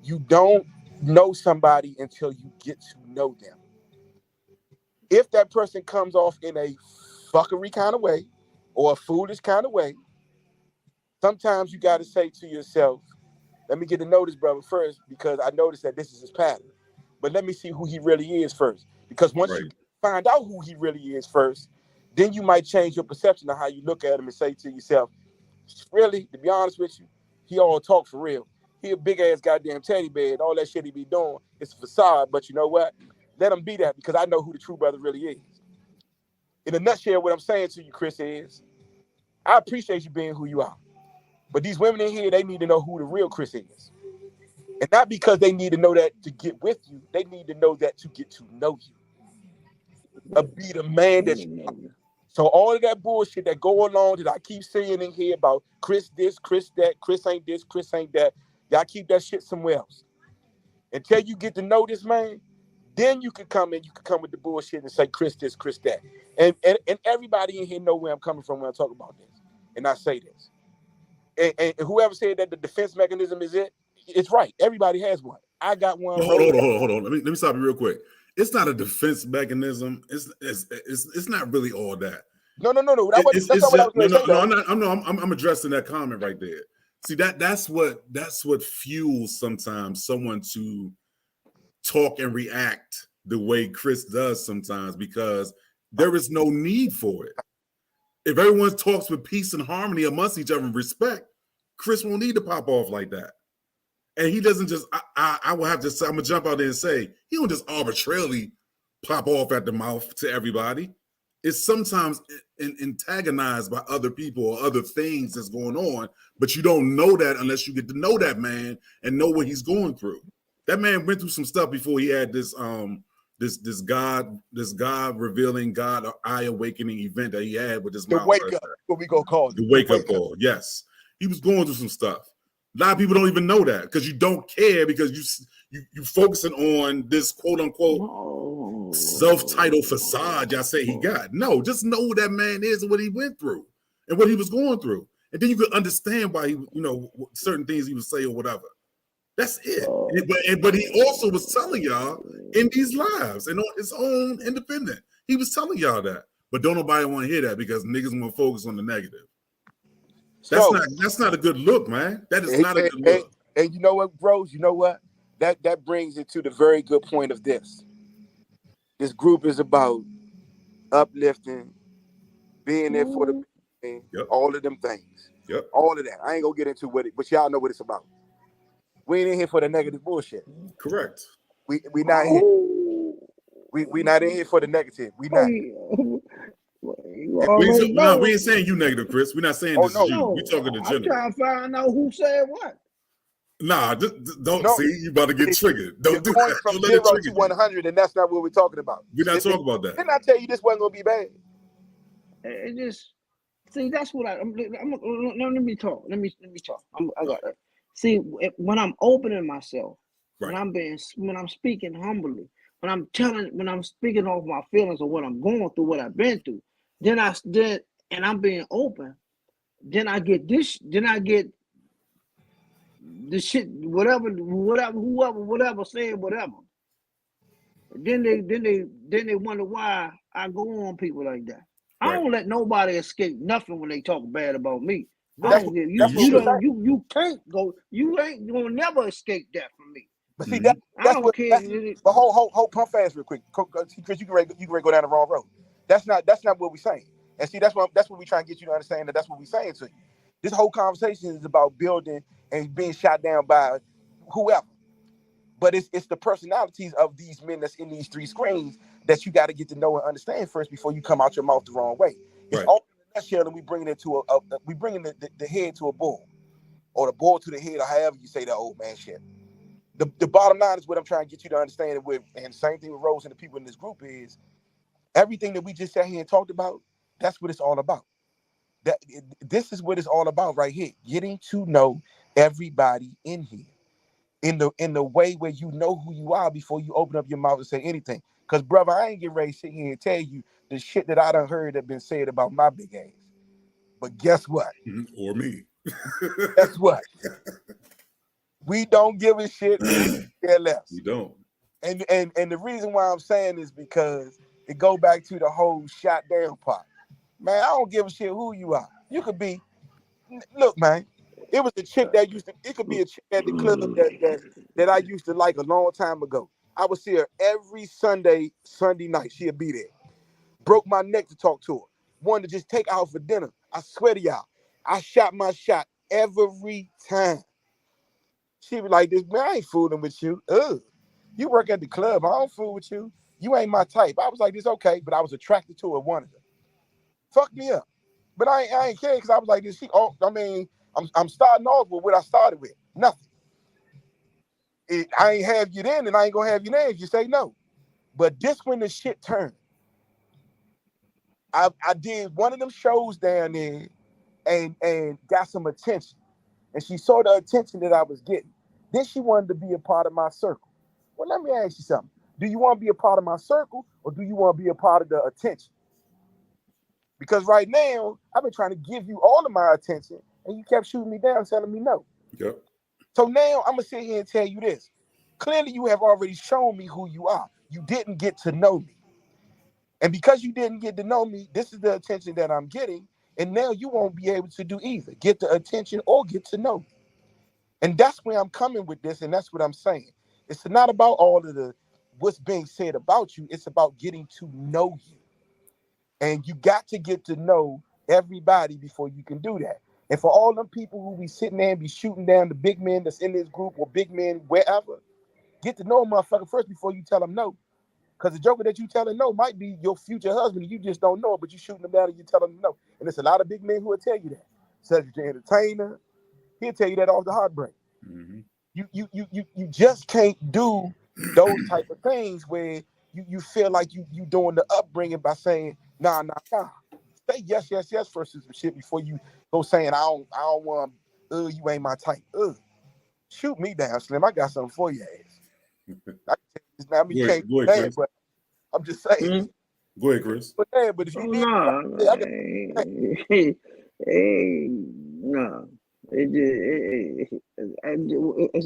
Speaker 1: You don't know somebody until you get to know them. If that person comes off in a fuckery kind of way or a foolish kind of way, sometimes you got to say to yourself, let me get to know this brother first, because I noticed that this is his pattern. but let me see who he really is first. Because once
Speaker 4: Right.
Speaker 1: you find out who he really is first, then you might change your perception of how you look at him and say to yourself, really, to be honest with you, he all talk for real. He a big ass goddamn teddy bear and all that shit he be doing. It's a facade, but you know what? Let him be that because I know who the true brother really is. In a nutshell, what I'm saying to you, Chris, is I appreciate you being who you are. But these women in here, they need to know who the real Chris is. And not because they need to know that to get with you. They need to know that to get to know you. Be the man that you are. So all of that bullshit that go along that I keep saying in here about Chris this, Chris that, Chris ain't this, Chris ain't that, y'all keep that shit somewhere else. Until you get to know this man, then you can come with the bullshit and say Chris this, Chris that. And everybody in here know where I'm coming from when I talk about this. And I say this. And whoever said that the defense mechanism is it's right. Everybody has one. I got one.
Speaker 4: Hold on. Let me stop you real quick. It's not a defense mechanism. It's not really all that.
Speaker 1: No. That's not what I was going to say.
Speaker 4: I'm addressing that comment right there. See, that's what fuels sometimes someone to talk and react the way Chris does sometimes, because there is no need for it. If everyone talks with peace and harmony amongst each other and respect, Chris won't need to pop off like that. And he doesn't just, I will have to say, I'm going to jump out there and say, he don't just arbitrarily pop off at the mouth to everybody. It's sometimes antagonized by other people or other things that's going on, but you don't know that unless you get to know that man and know what he's going through. That man went through some stuff before he had this God revealing, God eye awakening event that he had with this
Speaker 1: the wake up, what we gonna call it.
Speaker 4: The wake up call. Yes, he was going through some stuff. A lot of people don't even know that because you don't care, because you focusing on this quote unquote self-titled facade y'all say he got. No, just know who that man is and what he went through and what he was going through, and then you could understand why he, certain things he would say or whatever. That's it. But he also was telling y'all in these lives and on his own independent, he was telling y'all that. But don't nobody want to hear that because niggas want to focus on the negative. That's not a good look, man. That is not a good look.
Speaker 1: And you know what, bros? You know what? That brings it to the very good point of this. This group is about uplifting, being there for the people, all of them things.
Speaker 4: Yep.
Speaker 1: All of that. I ain't gonna get into what but y'all know what it's about. We ain't in here for the negative bullshit.
Speaker 4: Correct.
Speaker 1: We not here. We not in here for the negative. We not.
Speaker 4: We ain't saying you negative, Chris. We're not saying this is you. We talking to general.
Speaker 5: I'm trying to find out who said what.
Speaker 4: Nah, don't see. You about to get triggered. Don't do
Speaker 1: going
Speaker 4: that.
Speaker 1: from
Speaker 4: Don't
Speaker 1: 0 to 100, and that's not what we're talking about.
Speaker 4: We're not talking about that.
Speaker 1: Didn't I tell you this wasn't gonna be bad?
Speaker 5: It just see. That's what let me talk. Let me talk. I got it. See, when I'm opening myself,
Speaker 4: right.
Speaker 5: when I'm speaking humbly, when I'm speaking off my feelings of what I'm going through, what I've been through, and I'm being open, then I get this. Then I get the shit, whatever, whoever saying whatever. Then they wonder why I go on people like that. Right. I don't let nobody escape nothing when they talk bad about me. You can't go. You ain't gonna never escape that from me.
Speaker 1: But see, that's what. But hold, pump fast real quick, because you can go down the wrong road. That's not what we're saying. And see, that's what we trying to get you to understand, that's what we're saying to you. This whole conversation is about building and being shot down by whoever. But it's the personalities of these men that's in these three screens that you got to get to know and understand first before you come out your mouth the wrong way. It's all in a nutshell, and we bringing it to we bringing the head to a bull, or the bull to the head, or however you say that old man shit. The bottom line is what I'm trying to get you to understand and same thing with Rose and the people in this group is everything that we just sat here and talked about. That's what it's all about. This is what it's all about right here. Getting to know everybody in here. In the way where you know who you are before you open up your mouth and say anything. Because, brother, I ain't getting ready to sit here and tell you the shit that I done heard that been said about my big ass. But guess what?
Speaker 4: Or me.
Speaker 1: Guess what? We don't give a shit. Care less.
Speaker 4: We don't.
Speaker 1: And the reason why I'm saying is because it go back to the whole shot down part. Man, I don't give a shit who you are. You could be, look, man. It was a chick that it could be a chick at the club that I used to like a long time ago. I would see her every Sunday night. She'll be there. Broke my neck to talk to her. Wanted to just take her out for dinner. I swear to y'all, I shot my shot every time. She be like, "This man, I ain't fooling with you. You work at the club. I don't fool with you. You ain't my type." I was like, "This okay," but I was attracted to her. Wanted her. Fuck me up. But I ain't care because I was like, "This." I'm starting off with what I started with. Nothing. I ain't have you then, and I ain't gonna have you now if you say no. But this when the shit turned. I did one of them shows down there and got some attention. And she saw the attention that I was getting. Then she wanted to be a part of my circle. Well, let me ask you something. Do you want to be a part of my circle or do you want to be a part of the attention? Because right now, I've been trying to give you all of my attention and you kept shooting me down, telling me no.
Speaker 4: Yep.
Speaker 1: So now I'm going to sit here and tell you this. Clearly, you have already shown me who you are. You didn't get to know me. And because you didn't get to know me, this is the attention that I'm getting. And now you won't be able to do either. Get the attention or get to know me. And that's where I'm coming with this. And that's what I'm saying. It's not about all of the what's being said about you. It's about getting to know you. And you got to get to know everybody before you can do that. And for all them people who be sitting there and be shooting down the big men that's in this group or big men wherever, get to know a motherfucker first before you tell them no. Because the joker that you telling no might be your future husband. You just don't know it, but you shooting them down and you telling them no. And there's a lot of big men who will tell you that. Cedric the Entertainer, he'll tell you that off the heartbreak. Mm-hmm. You just can't do those type of things where you feel like you doing the upbringing by saying nah. Say yes first some shit before you go saying I don't want you ain't my type. Shoot me down, Slim. I got something for your ass. I mean, you can't do that, but I'm just saying.
Speaker 4: Mm-hmm. Go ahead, Chris.
Speaker 1: But if you
Speaker 5: no.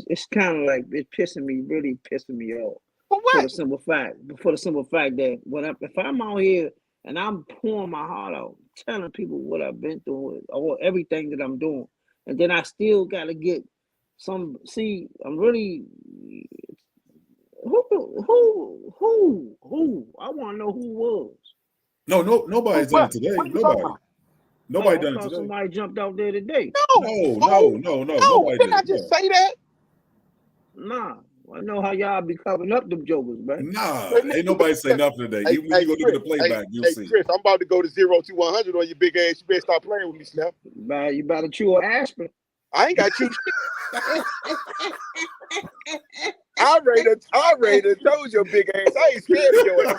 Speaker 5: It's kind of like it's really pissing me off. For the simple fact that if I'm out here and I'm pouring my heart out, telling people what I've been through or everything that I'm doing, and then I still got to get some. See, I'm really who? I want to know who was.
Speaker 4: No, nobody's done it today. Nobody done it today.
Speaker 5: Somebody jumped out there today.
Speaker 4: No. Nobody
Speaker 1: did I just say that?
Speaker 5: Nah. I know how y'all be covering up them jokers, man.
Speaker 4: Nah, ain't nobody say nothing today. Even when you go look at the playback, you'll see.
Speaker 1: Chris, I'm about to go to 0 to 100 on your big ass. You better stop playing with me, Snap.
Speaker 5: You better chew an aspirin.
Speaker 1: I ain't got you. I already told your big ass. I ain't scared of your ass.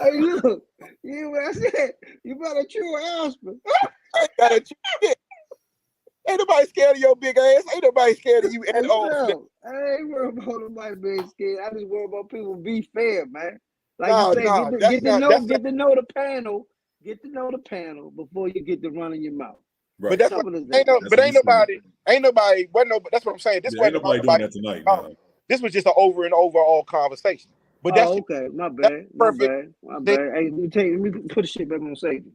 Speaker 5: Hey, look. You hear what I said? You better chew an aspirin.
Speaker 1: I ain't got you. Ain't nobody scared of your big ass. Ain't nobody scared of you at all.
Speaker 5: I ain't worried about nobody being scared. I just worry about people be fair, man. Like you say, get to know the panel. Get to know the panel before you get to running your mouth.
Speaker 4: Right.
Speaker 1: But that's what, ain't nobody. That's what I'm saying. This wasn't
Speaker 4: nobody doing that tonight. No.
Speaker 1: This was just an overall conversation. But that's
Speaker 5: okay. My bad. Hey, let me put the shit back on safety.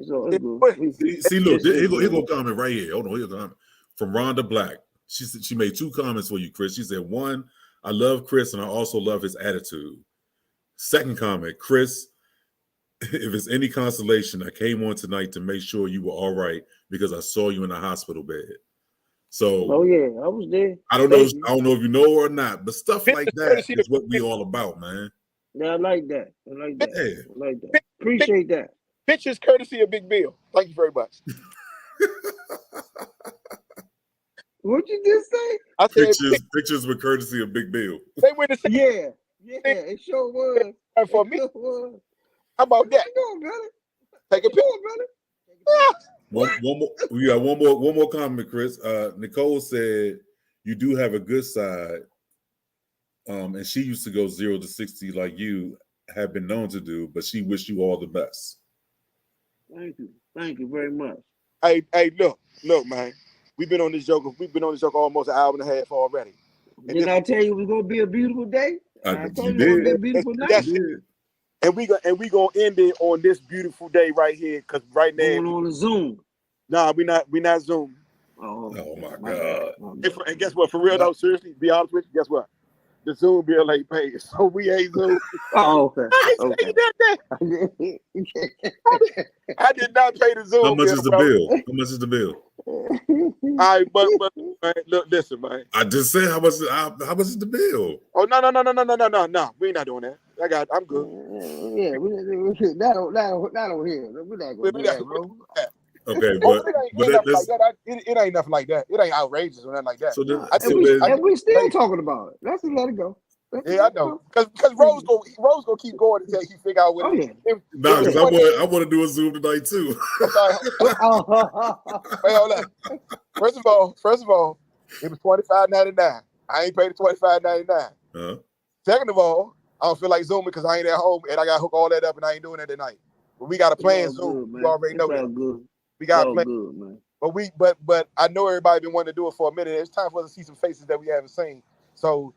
Speaker 5: It's good.
Speaker 4: See, look, here go a comment right here. Hold on, here's a comment from Rhonda Black. She made 2 comments for you, Chris. She said, 1, I love Chris and I also love his attitude. Second comment, Chris, if it's any consolation, I came on tonight to make sure you were all right because I saw you in the hospital bed. So,
Speaker 5: I was there.
Speaker 4: I don't know if you know or not, but stuff like that is what we all about, man.
Speaker 5: Yeah, I like that. Appreciate that.
Speaker 1: Pictures courtesy of Big Bill. Thank you very much.
Speaker 5: What'd you just say?
Speaker 1: I said
Speaker 4: pictures were courtesy of Big Bill.
Speaker 1: They were the same.
Speaker 5: Yeah, it sure was.
Speaker 1: For me, how about that? Take a picture,
Speaker 4: brother. We got one more comment, Chris. Nicole said you do have a good side, and she used to go 0 to 60 like you have been known to do, but she wished you all the best.
Speaker 5: Thank you very much.
Speaker 1: Hey, look, man. We've been on this joke almost an hour and a half already.
Speaker 5: Didn't I tell you it was gonna be a beautiful day? I told you it was gonna be a beautiful night.
Speaker 1: And we gonna end it on this beautiful day right here, because right now
Speaker 5: going on a Zoom.
Speaker 1: Nah, we not Zoom.
Speaker 5: Oh
Speaker 4: my God.
Speaker 1: And guess what? For real though, seriously, be honest with you, guess what? the Zoom bill ain't paid, so we ain't Zoom.
Speaker 5: Oh, okay.
Speaker 1: I ain't
Speaker 5: Okay.
Speaker 1: saying that. I did not pay the
Speaker 4: How
Speaker 1: Zoom
Speaker 4: much
Speaker 1: bill,
Speaker 4: is the
Speaker 1: bro.
Speaker 4: bill? How much is the bill?
Speaker 1: All right, but man, look, listen, man.
Speaker 4: I just said how much is the bill?
Speaker 1: Oh no. We ain't not doing that. I'm good.
Speaker 5: Yeah, that don't hear. We're not
Speaker 1: We
Speaker 5: gonna do
Speaker 1: not
Speaker 5: that, bro.
Speaker 1: doing that.
Speaker 4: Okay,
Speaker 1: Oh,
Speaker 4: but
Speaker 1: it ain't nothing like
Speaker 4: let's
Speaker 1: that. It ain't nothing like that. It ain't outrageous or nothing like that.
Speaker 4: so then
Speaker 5: No,
Speaker 1: I
Speaker 5: and
Speaker 1: think
Speaker 5: we
Speaker 1: I
Speaker 5: and
Speaker 1: think
Speaker 5: we still
Speaker 1: hey,
Speaker 5: talking about it. Let's just let it go.
Speaker 1: yeah, I know. Because Rose gonna keep going until he figure out what
Speaker 5: Oh
Speaker 1: it
Speaker 5: yeah.
Speaker 1: is.
Speaker 4: nah,
Speaker 1: If it's
Speaker 4: because
Speaker 1: 20,
Speaker 4: I want to do a Zoom tonight too.
Speaker 1: I'm sorry. Wait, hold up. First of all, it was $25.99. I ain't paid the $25.99.
Speaker 4: Uh-huh.
Speaker 1: Second of all, I don't feel like Zooming because I ain't at home and I got to hook all that up and I ain't doing that tonight. But we got to
Speaker 5: It's
Speaker 1: plan
Speaker 5: all
Speaker 1: Zoom.
Speaker 5: good,
Speaker 1: You
Speaker 5: man.
Speaker 1: already
Speaker 5: It's
Speaker 1: know
Speaker 5: all
Speaker 1: that.
Speaker 5: good.
Speaker 1: We
Speaker 5: It's
Speaker 1: got to
Speaker 5: all
Speaker 1: plan.
Speaker 5: good, man.
Speaker 1: But I know everybody been wanting to do it for a minute. It's time for us to see some faces that we haven't seen. So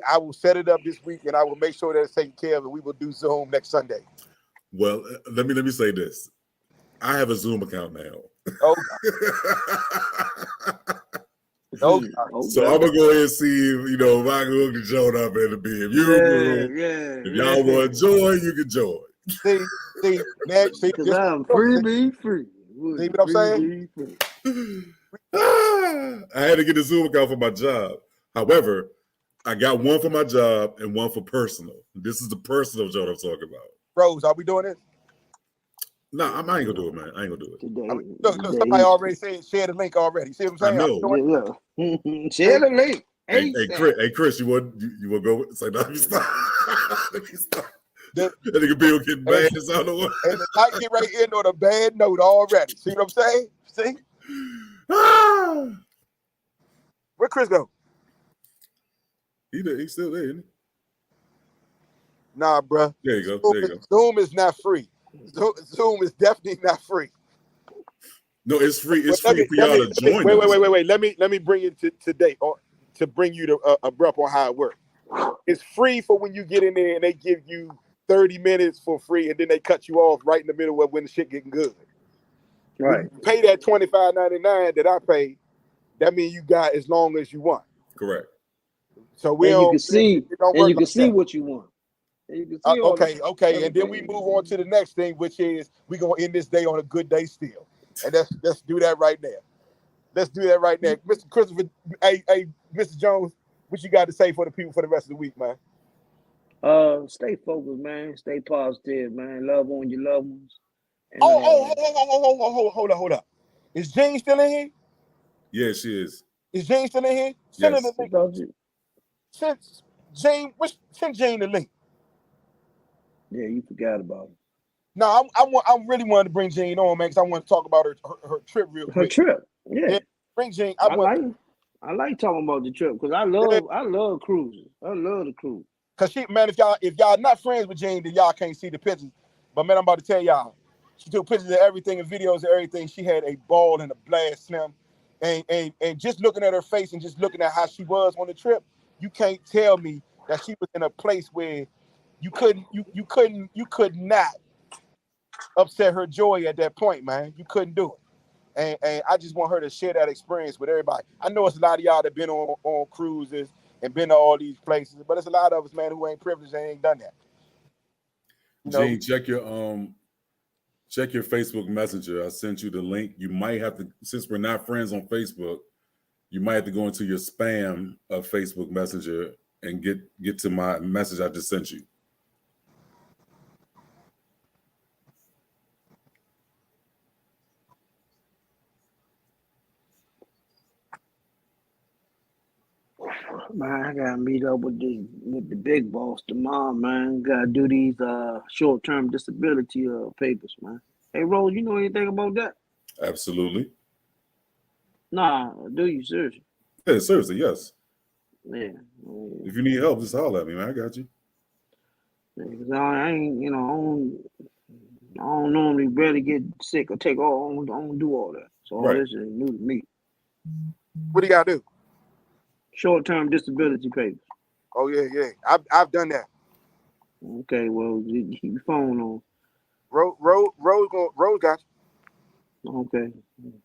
Speaker 1: I will set it up this week and I will make sure that it's taken care of and we will do Zoom next Sunday.
Speaker 4: Well, let me say this. I have a Zoom account now.
Speaker 1: Oh God. Oh God.
Speaker 5: Okay.
Speaker 4: So I'm gonna go ahead and see if if I can hook the joint up in the bed. If y'all want to join, you can join.
Speaker 1: See, man,
Speaker 5: Because
Speaker 1: this
Speaker 5: I'm free, be free.
Speaker 1: see what I'm saying?
Speaker 4: I had to get a Zoom account for my job. However, I got one for my job and one for personal. This is the personal joint I'm talking about.
Speaker 1: Rose, are we doing this?
Speaker 4: Nah, I ain't gonna do it, man. I ain't gonna do it.
Speaker 5: Today,
Speaker 1: Look, somebody already said share the link already. See what I'm
Speaker 4: I
Speaker 1: saying?
Speaker 4: know.
Speaker 5: Share the link.
Speaker 4: Hey, Chris, you want to go? Say no, let me stop. Let me stop.
Speaker 1: That
Speaker 4: nigga Bill getting bad as I don't know.
Speaker 1: And the night get right in on a bad note already. See what I'm saying? See? Where Chris go?
Speaker 4: He's still there, isn't he?
Speaker 1: Nah, bruh.
Speaker 4: There you go. There you go.
Speaker 1: Zoom is not free. Zoom is definitely not free.
Speaker 4: No, it's free. It's
Speaker 1: But
Speaker 4: free for y'all to join.
Speaker 1: Wait. Let me bring it to date or to bring you to abrupt on how it works. It's free for when you get in there and they give you 30 minutes for free and then they cut you off right in the middle of when the shit getting good.
Speaker 5: Right.
Speaker 1: When you pay that $25.99 that I paid, that means you got as long as you want.
Speaker 4: Correct.
Speaker 1: So
Speaker 5: You can see
Speaker 1: that.
Speaker 5: what you want. And you can see
Speaker 1: okay. And then we move on to the next thing, which is we're gonna end this day on a good day still. And let's do that right now. Let's do that right now. Mr. Christopher, hey, Mr. Jones, what you got to say for the people for the rest of the week, man?
Speaker 5: Stay focused, man. Stay positive, man. Love on your loved ones. And,
Speaker 1: Hold up. Is Jane still in here?
Speaker 4: Yeah, she is.
Speaker 1: Is Jane still in here? Send her the link. Send Jane the link.
Speaker 5: Yeah, you forgot about it.
Speaker 1: No, I really wanted to bring Jane on, man, because I want to talk about her trip real quick.
Speaker 5: Her trip, yeah.
Speaker 1: Bring Jane.
Speaker 5: I like talking about the trip because I love cruising. I love the cruise.
Speaker 1: Cause man, if y'all not friends with Jane, then y'all can't see the pictures. But man, I'm about to tell y'all, she took pictures of everything and videos of everything. She had a ball and a blast, Slim. And just looking at her face and just looking at how she was on the trip, you can't tell me that she was in a place where you could not upset her joy at that point, man. You couldn't do it. And I just want her to share that experience with everybody. I know it's a lot of y'all that been on cruises and been to all these places, but it's a lot of us, man, who ain't privileged and ain't done that.
Speaker 4: Gene, check your Facebook Messenger. I sent you the link. You might have to, since we're not friends on Facebook, you might have to go into your spam of Facebook Messenger and get to my message I just sent you.
Speaker 5: Man, I gotta meet up with the big boss tomorrow, man. Gotta do these short-term disability papers, man. Hey, Rose, you know anything about that?
Speaker 4: Absolutely.
Speaker 5: Nah, do you seriously?
Speaker 4: Yeah, seriously, yes.
Speaker 5: Yeah.
Speaker 4: If you need help, just holler at me, man. I got you.
Speaker 5: Cause I ain't, I don't normally really get sick or take all. I don't do all that. So all this is new to me.
Speaker 1: What do you gotta do?
Speaker 5: Short-term disability papers.
Speaker 1: Oh yeah. I've done that.
Speaker 5: Okay, well, keep your phone on.
Speaker 1: Rose got you.
Speaker 5: Okay.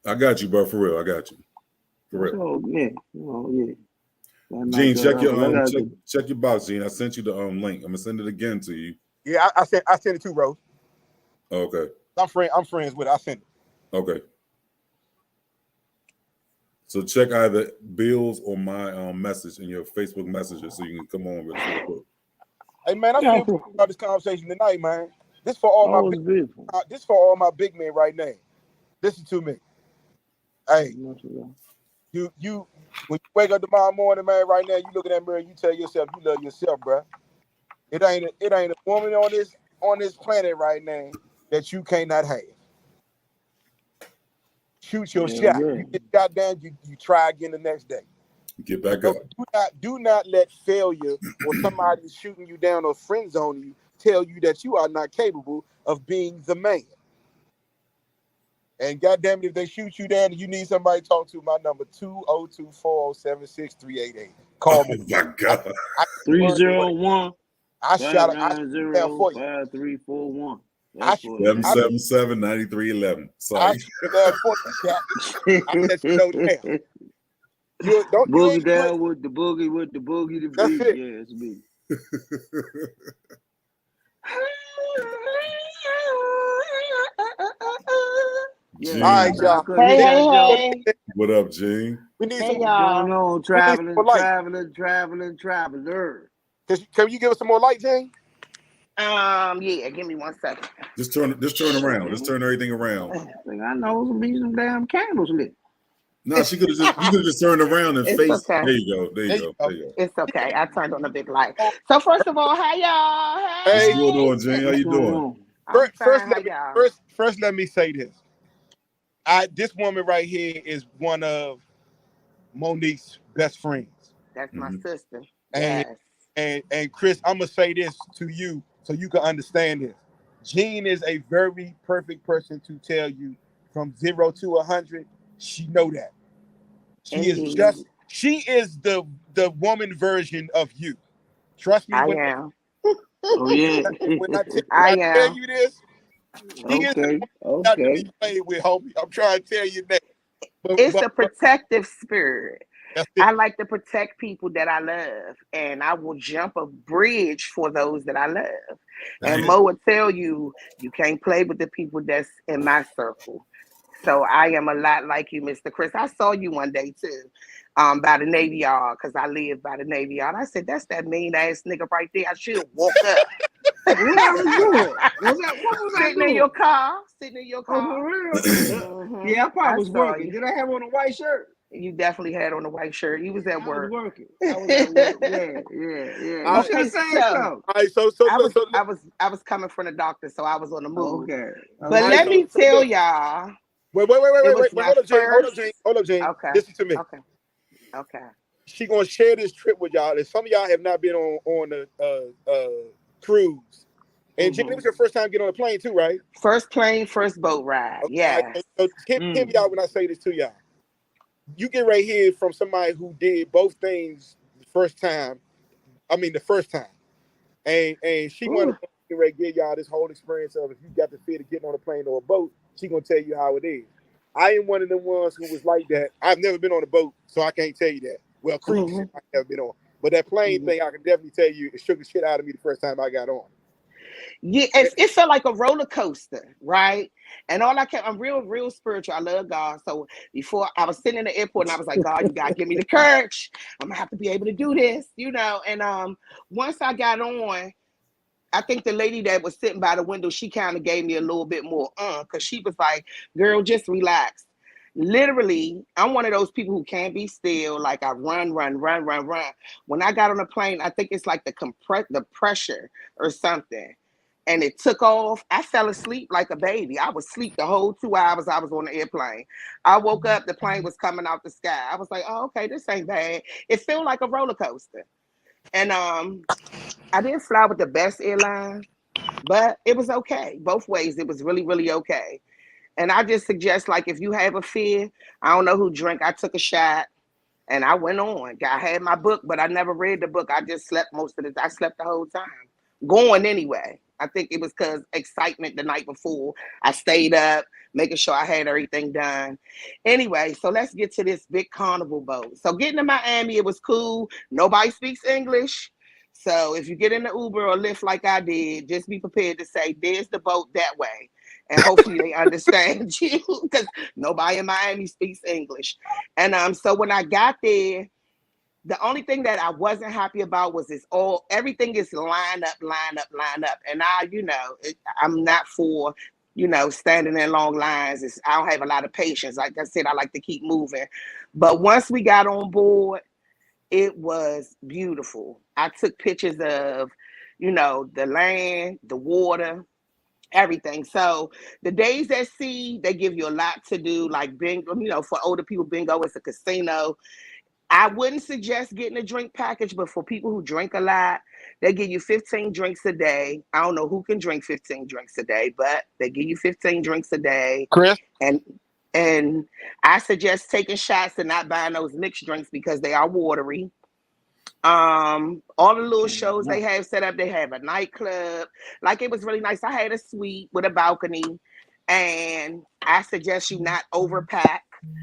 Speaker 4: I got you, bro. For real, I got you. For real.
Speaker 5: So, yeah. Oh, yeah.
Speaker 4: Gene, check your check your box, Gene. I sent you the link. I'm gonna send it again to you.
Speaker 1: Yeah, I sent it too, Rose.
Speaker 4: Okay.
Speaker 1: I'm friends with it. I sent it.
Speaker 4: Okay. So check either Bill's or my message in your Facebook Messenger so you can come on with it.
Speaker 1: Hey man, I feel good about this conversation tonight, man. This for all my big men right now. Listen to me. Hey, you when you wake up tomorrow morning, man, right now, you look in that mirror, you tell yourself you love yourself, bro. It ain't a woman on this planet right now that you cannot have. Shoot your shot.
Speaker 5: Yeah.
Speaker 1: You get shot down, you try again the next day.
Speaker 4: Get back up.
Speaker 1: Do not let failure or somebody shooting you down or friend zoning you tell you that you are not capable of being the man. And goddamn it, if they shoot you down and you need somebody to talk to, my number 202-407-6388. Call me.
Speaker 4: Oh my God.
Speaker 5: 301.
Speaker 1: I shot
Speaker 5: 5341.
Speaker 4: 777-9311. Sorry.
Speaker 1: I shot for you, Cap. I let you know now.
Speaker 5: Boogie down with the boogie the beat.
Speaker 1: That's it.
Speaker 5: Yeah, it's me.
Speaker 4: Yeah.
Speaker 1: All right, y'all.
Speaker 6: Hey.
Speaker 4: What up, Gene?
Speaker 1: We need
Speaker 6: Hey,
Speaker 1: some
Speaker 6: y'all.
Speaker 5: Going on, traveler.
Speaker 1: Can you give us some more light, Jane?
Speaker 6: Yeah, give me 1 second.
Speaker 4: Just turn around. Just turn everything around.
Speaker 5: I know some damn candles lit.
Speaker 4: No, you could have just turned around and
Speaker 6: It's
Speaker 4: face.
Speaker 6: okay.
Speaker 4: There you go.
Speaker 6: It's okay. I turned on a big light. So first of all, hi y'all.
Speaker 1: Hey.
Speaker 4: What's going on, Gene? How you doing?
Speaker 1: First, let me say this. This woman right here is one of Monique's best friends.
Speaker 6: That's my sister.
Speaker 1: And,
Speaker 6: yes.
Speaker 1: and Chris, I'm gonna say this to you so you can understand this. Jean is a very perfect person to tell you from 0 to 100. She know that. She is the woman version of you. Trust me.
Speaker 6: I am.
Speaker 5: Oh yeah.
Speaker 1: When I tell you this, she is not to be played with, homie. I'm trying to tell you that.
Speaker 6: It's a protective spirit. I like to protect people that I love, and I will jump a bridge for those that I love. And Mo would tell you, you can't play with the people that's in my circle. So I am a lot like you, Mr. Chris. I saw you one day too, by the Navy Yard, because I live by the Navy Yard. I said, that's that mean ass nigga right there. I should have walked up.
Speaker 5: What was I
Speaker 6: Sitting in your car.
Speaker 5: Oh, for real? Mm-hmm. Yeah, I probably was working. Did I have on a white shirt?
Speaker 6: You definitely had on a white shirt. You was at work.
Speaker 5: I was working. Yeah.
Speaker 6: Okay, I was coming from the doctor, so I was on the move.
Speaker 5: Okay.
Speaker 6: But let me tell y'all.
Speaker 1: Wait. Hold up, Jane.
Speaker 6: Okay.
Speaker 1: Listen to me.
Speaker 6: Okay.
Speaker 1: She gonna share this trip with y'all. And some of y'all have not been on the cruise. And Jane, it was your first time getting on a plane too, right?
Speaker 6: First plane, first boat ride.
Speaker 1: Okay.
Speaker 6: Yeah.
Speaker 1: So hear me out when I say this to y'all. You get right here from somebody who did both things the first time. And she wanted to give y'all this whole experience of if you got the fear of getting on a plane or a boat, she gonna tell you how it is. I am one of them ones who was like that. I've never been on a boat, so I can't tell you that. Well, cruise I've never been on. But that plane thing, I can definitely tell you, it shook the shit out of me the first time I got on.
Speaker 6: Yeah, it felt like a roller coaster, right? And I'm real spiritual. I love God. So before I was sitting in the airport and I was like, God, you gotta give me the courage. I'm gonna have to be able to do this, And once I got on, I think the lady that was sitting by the window, she kind of gave me a little bit more, because she was like, girl, just relax. Literally, I'm one of those people who can't be still. Like I run. When I got on the plane, I think it's like the pressure or something. And it took off. I fell asleep like a baby. I was asleep the whole 2 hours I was on the airplane. I woke up, the plane was coming out the sky. I was like, oh, okay, this ain't bad. It felt like a roller coaster. And I didn't fly with the best airline, but it was okay. Both ways, it was really, really okay. And I just suggest, like, if you have a fear, I don't know who drank. I took a shot and I went on. I had my book, but I never read the book. I just slept most of it. I slept the whole time. Going anyway. I think it was because excitement the night before. I stayed up, making sure I had everything done. Anyway, so let's get to this big carnival boat. So getting to Miami, it was cool. Nobody speaks English. So if you get in the Uber or Lyft like I did, just be prepared to say, there's the boat that way. And hopefully they understand you because nobody in Miami speaks English. And so when I got there, the only thing that I wasn't happy about was everything is line up, line up, line up. And I'm not for, standing in long lines. I don't have a lot of patience. Like I said, I like to keep moving. But once we got on board, it was beautiful. I took pictures of, the land, the water, everything. So the days at sea, they give you a lot to do, like bingo, for older people, bingo is a casino. I wouldn't suggest getting a drink package, but for people who drink a lot, they give you 15 drinks a day. I don't know who can drink 15 drinks a day, but they give you 15 drinks a day.
Speaker 1: Chris,
Speaker 6: And and I suggest taking shots and not buying those mixed drinks because they are watery. All the little shows they have set up, they have a nightclub. Like, it was really nice. I had a suite with a balcony, and I suggest you not overpack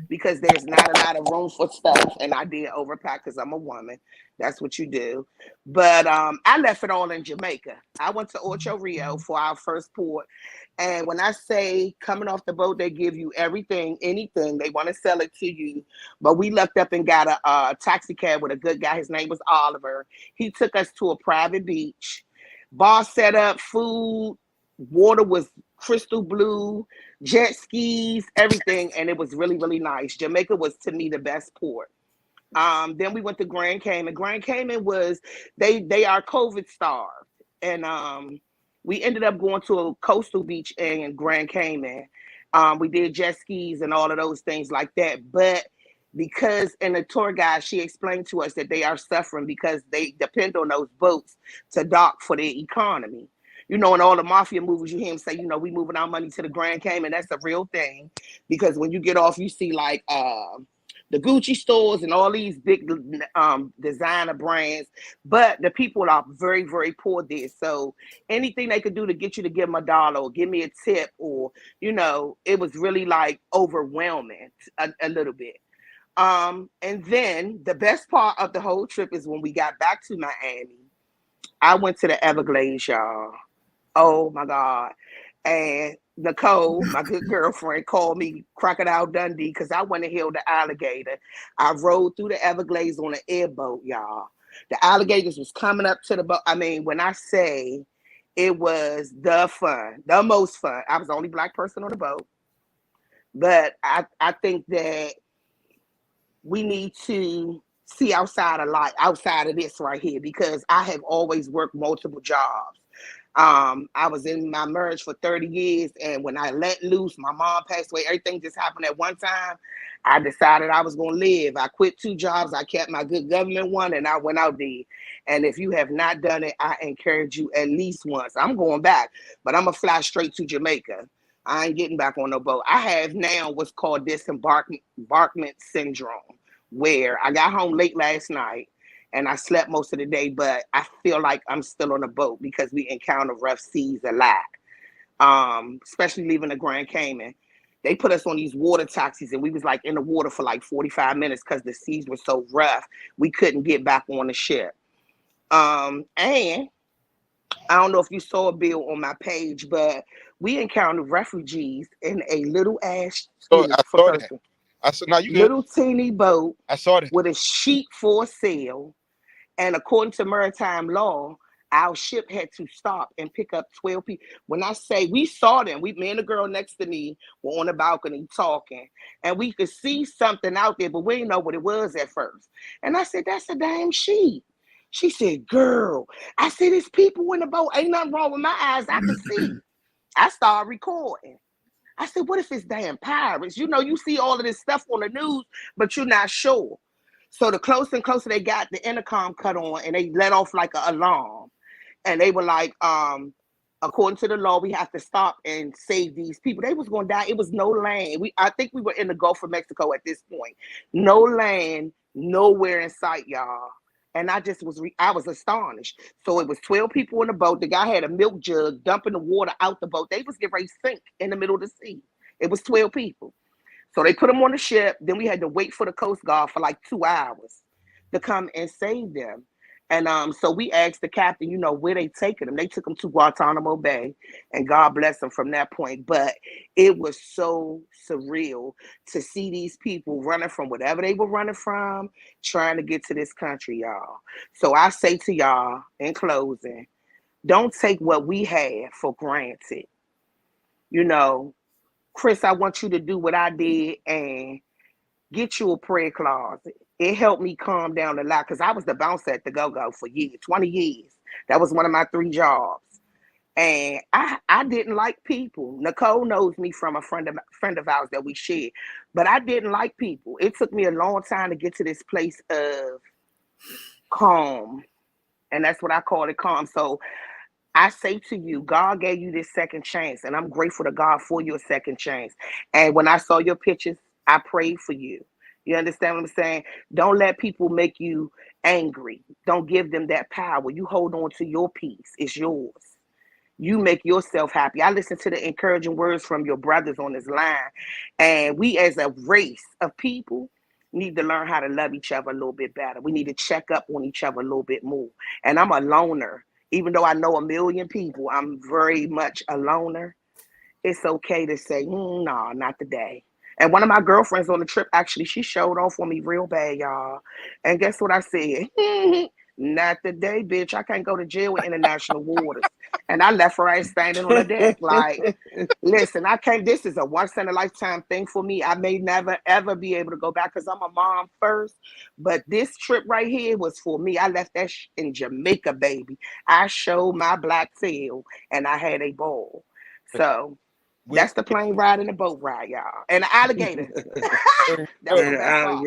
Speaker 6: because there's not a lot of room for stuff. And I did overpack because I'm a woman. That's what you do. But I left it all in Jamaica. I went to Ocho Rio for our first port. And when I say coming off the boat, they give you everything, anything. They want to sell it to you. But we looked up and got a taxi cab with a good guy. His name was Oliver. He took us to a private beach. Bar set up, food, water was crystal blue, jet skis, everything. And it was really, really nice. Jamaica was, to me, the best port. Then we went to Grand Cayman. Grand Cayman was, they are COVID starved. And we ended up going to a coastal beach in Grand Cayman. We did jet skis and all of those things like that. But because in the tour guide, she explained to us that they are suffering because they depend on those boats to dock for their economy. In all the mafia movies, you hear them say, we moving our money to the Grand Cayman. That's a real thing. Because when you get off, you see like the Gucci stores and all these big designer brands, but the people are very, very poor there. So anything they could do to get you to give them $1 or give me a tip, or it was really like overwhelming a little bit. And then the best part of the whole trip is when we got back to Miami. I went to the Everglades, y'all. Oh my God. And Nicole, my good girlfriend, called me Crocodile Dundee because I went and held the alligator. I rode through the Everglades on an airboat, y'all. The alligators was coming up to the boat. I mean, when I say it was the most fun. I was the only Black person on the boat. But I think that we need to see outside of this right here, because I have always worked multiple jobs. I was in my marriage for 30 years, and when I let loose, my mom passed away. Everything just happened at one time. I decided I was going to live. I quit 2 jobs. I kept my good government one, and I went out there. And if you have not done it, I encourage you at least once. I'm going back, but I'm going to fly straight to Jamaica. I ain't getting back on no boat. I have now what's called disembarkment syndrome, where I got home late last night and I slept most of the day, but I feel like I'm still on a boat because we encounter rough seas a lot, especially leaving the Grand Cayman. They put us on these water taxis, and we was like in the water for like 45 minutes because the seas were so rough. We couldn't get back on the ship. And I don't know if you saw a bill on my page, but we encountered refugees in a little ass,
Speaker 1: so I saw that.
Speaker 6: person,
Speaker 1: I said, "Now you good?"
Speaker 6: little teeny boat
Speaker 1: I saw that.
Speaker 6: with a sheet for sail. And according to maritime law, our ship had to stop and pick up 12 people. When I say we saw them, me and the girl next to me were on the balcony talking, and we could see something out there, but we didn't know what it was at first. And I said, "That's a damn sheep." She said, "Girl," I said, "There's people in the boat. Ain't nothing wrong with my eyes. I can see." I started recording. I said, "What if it's damn pirates?" You see all of this stuff on the news, but you're not sure. So the closer and closer they got, the intercom cut on, and they let off like an alarm. And they were like, according to the law, we have to stop and save these people. They was going to die. It was no land. I think we were in the Gulf of Mexico at this point. No land, nowhere in sight, y'all. And I was astonished. So it was 12 people in the boat. The guy had a milk jug dumping the water out the boat. They was getting ready to sink in the middle of the sea. It was 12 people. So they put them on the ship. Then we had to wait for the Coast Guard for like 2 hours to come and save them. And so we asked the captain, where they taking them. They took them to Guantanamo Bay, and God bless them from that point. But it was so surreal to see these people running from whatever they were running from, trying to get to this country, y'all. So I say to y'all in closing, don't take what we have for granted. Chris, I want you to do what I did and get you a prayer closet. It helped me calm down a lot because I was the bouncer at the Go-Go for years, 20 years. That was one of my 3 jobs. And I didn't like people. Nicole knows me from a friend of ours that we shared. But I didn't like people. It took me a long time to get to this place of calm. And that's what I call it, calm. So I say to you, God gave you this second chance, and I'm grateful to God for your second chance. And when I saw your pictures, I prayed for you. You understand what I'm saying? Don't let people make you angry. Don't give them that power. You hold on to your peace. It's yours. You make yourself happy. I listen to the encouraging words from your brothers on this line. And we as a race of people need to learn how to love each other a little bit better. We need to check up on each other a little bit more. And I'm a loner. Even though I know a million people, I'm very much a loner. It's okay to say, no, not today. And one of my girlfriends on the trip, actually, she showed off on me real bad, y'all. And guess what I said? Not today, bitch. I can't go to jail with international waters. And I left her ass standing on the deck. Like, listen, I can't. This is a once in a lifetime thing for me. I may never, ever be able to go back because I'm a mom first. But this trip right here was for me. I left that in Jamaica, baby. I showed my black tail and I had a ball. So that's the plane ride and the boat ride, y'all. And the alligator. That was the best part.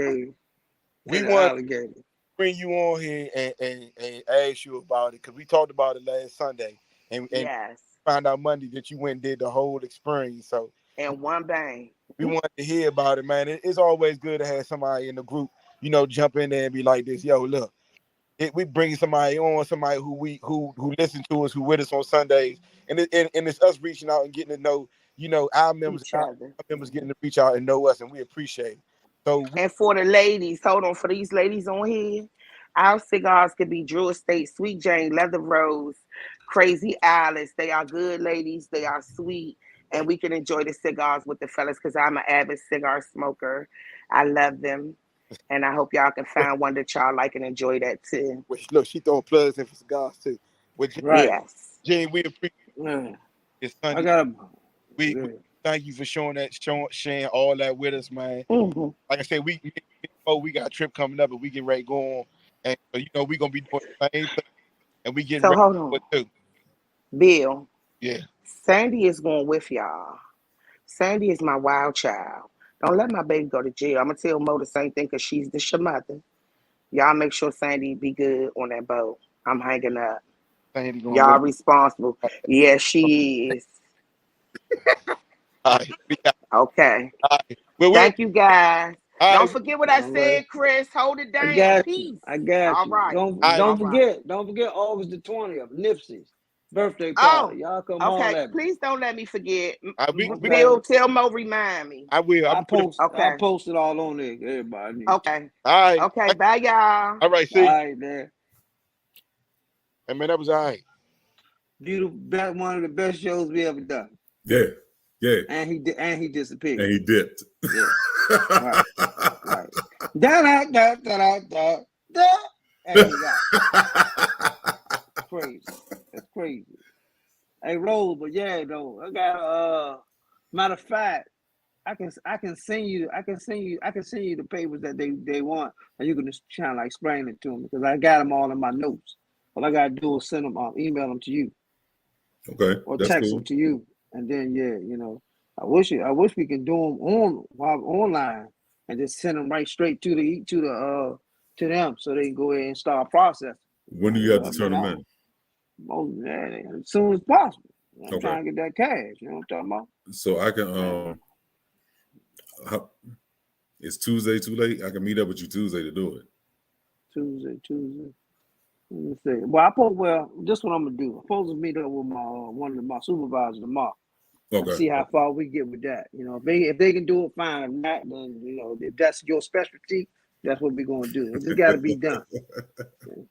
Speaker 1: We want to bring you on here and ask you about it because we talked about it last Sunday and
Speaker 6: Yes.
Speaker 1: found out Monday that you went and did the whole experience. So
Speaker 6: and one bang.
Speaker 1: We wanted to hear about it, man. It's always good to have somebody in the group, jump in there and be like this. Yo, look, we bring somebody on, somebody who listen to us, who with us on Sundays, and it's us reaching out and getting to know, our members, our members getting to reach out and know us, and we appreciate it. So,
Speaker 6: and for the ladies, hold on, for these ladies on here, our cigars could be Drew Estate, Sweet Jane, Leather Rose, Crazy Alice. They are good ladies. They are sweet, and we can enjoy the cigars with the fellas because I'm an avid cigar smoker. I love them. And I hope y'all can find one that y'all like and enjoy that too.
Speaker 1: Look, she throwing plugs in for cigars too.
Speaker 6: Right. Yes.
Speaker 1: Jane, we appreciate it. Sunday. We thank you for sharing all that with us, man.
Speaker 6: Mm-hmm.
Speaker 1: Like I said, we got a trip coming up, and we get ready to go on, and we're gonna be doing the same thing, and we getting ready
Speaker 6: hold on.
Speaker 1: Too.
Speaker 6: Bill.
Speaker 1: Yeah.
Speaker 6: Sandy is going with y'all. Sandy is my wild child. Don't let my baby go to jail. I'm gonna tell Mo the same thing because she's the mother. Y'all make sure Sandy be good on that boat. I'm hanging up. Y'all responsible. Yeah, she is.
Speaker 1: All right.
Speaker 6: Okay.
Speaker 1: All right. Well,
Speaker 6: thank you, guys. Don't forget what I said, Chris. Hold it down. Peace.
Speaker 5: I got
Speaker 6: all
Speaker 5: you.
Speaker 6: Right.
Speaker 5: Don't forget August the 20th, Nipsey's birthday party. Y'all come on at me.
Speaker 6: Please don't let me forget. Bill, tell Mo, remind me.
Speaker 1: I will.
Speaker 5: I post it all on there. Everybody.
Speaker 6: Okay.
Speaker 1: All right.
Speaker 6: Okay. Bye, y'all.
Speaker 1: All right. See.
Speaker 5: All right, man.
Speaker 1: Hey, man, that was all right.
Speaker 5: Beautiful. One of the best shows we ever done.
Speaker 4: Yeah. Yeah.
Speaker 5: And he disappeared.
Speaker 4: And he dipped.
Speaker 5: Yeah. Right. Da. And he got crazy. That's crazy. Hey, Rose, but yeah, though. I got matter of fact, I can send you the papers that they want, and you can just try to explain it to them because I got them all in my notes. All I gotta do is send them, email them to you.
Speaker 4: Okay.
Speaker 5: Or text them to you, and then I wish we could do them online and just send them right straight to them so they can go ahead and start processing.
Speaker 4: When do you have to turn them in?
Speaker 5: As soon as possible. I'm trying to get that cash. You know what I'm talking about?
Speaker 4: So I can is Tuesday too late? I can meet up with you Tuesday to do it.
Speaker 5: Tuesday. Let me see. Well, this what I'm gonna do. I'm supposed to meet up with my one of my supervisors tomorrow and
Speaker 4: Okay.
Speaker 5: see how far we get with that. You know, if they can do it, fine. If not, then if that's your specialty, that's what we're gonna do. It just got to be done.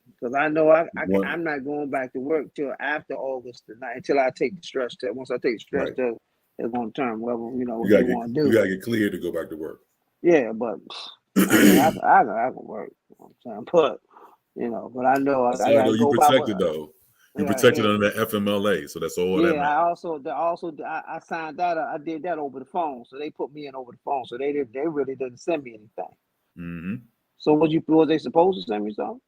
Speaker 5: Because I know I'm not going back to work till after August tonight until I take the stress test. Once I take the stress test, it's gonna determine whether what they want to do.
Speaker 4: You gotta get cleared to go back to work.
Speaker 5: Yeah, but I mean, I can work. You know what I'm saying, but I know I gotta
Speaker 4: You
Speaker 5: go
Speaker 4: protected
Speaker 5: by
Speaker 4: though. You protected under that FMLA, so that's all that matters.
Speaker 5: I signed that. I did that over the phone, so they put me in over the phone. So they really didn't send me anything.
Speaker 4: Mm-hmm.
Speaker 5: So was they supposed to send me something?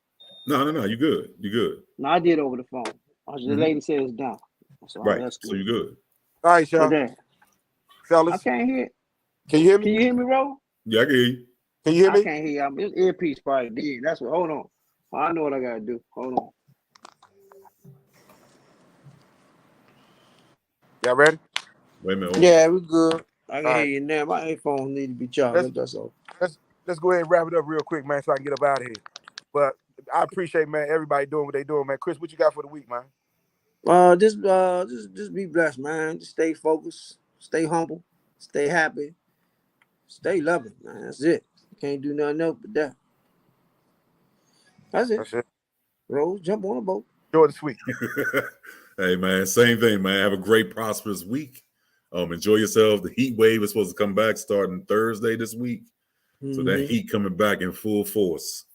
Speaker 4: No, you good. You good.
Speaker 5: No, I did over the phone. The lady said it's done. So that's good.
Speaker 4: So you good.
Speaker 1: All right, y'all.
Speaker 5: So there.
Speaker 1: Fellas.
Speaker 5: I can't hear.
Speaker 1: Can you hear me?
Speaker 5: Can you hear me, Ro?
Speaker 4: Yeah, I can hear you.
Speaker 1: Can you hear me?
Speaker 5: I can't hear you. This earpiece probably dead. That's what. Hold on. I know what I gotta do. Hold on.
Speaker 1: Y'all ready?
Speaker 4: Wait a minute.
Speaker 5: Yeah, we good. I can
Speaker 1: All
Speaker 5: hear
Speaker 1: right.
Speaker 5: you now. My headphones need to be charged. That's all.
Speaker 1: Let's go ahead and wrap it up real quick, man, so I can get up out of here. But I appreciate, man, everybody doing what they doing, man. Chris, what you got for the week, man?
Speaker 5: Just be blessed, man. Just stay focused, stay humble, stay happy, stay loving, man. That's it. Can't do nothing else but that. That's it. Rose, jump on a boat.
Speaker 1: Enjoy the week.
Speaker 4: Hey, man, same thing, man. Have a great, prosperous week. Enjoy yourself. The heat wave is supposed to come back starting Thursday this week. Mm-hmm. So that heat coming back in full force.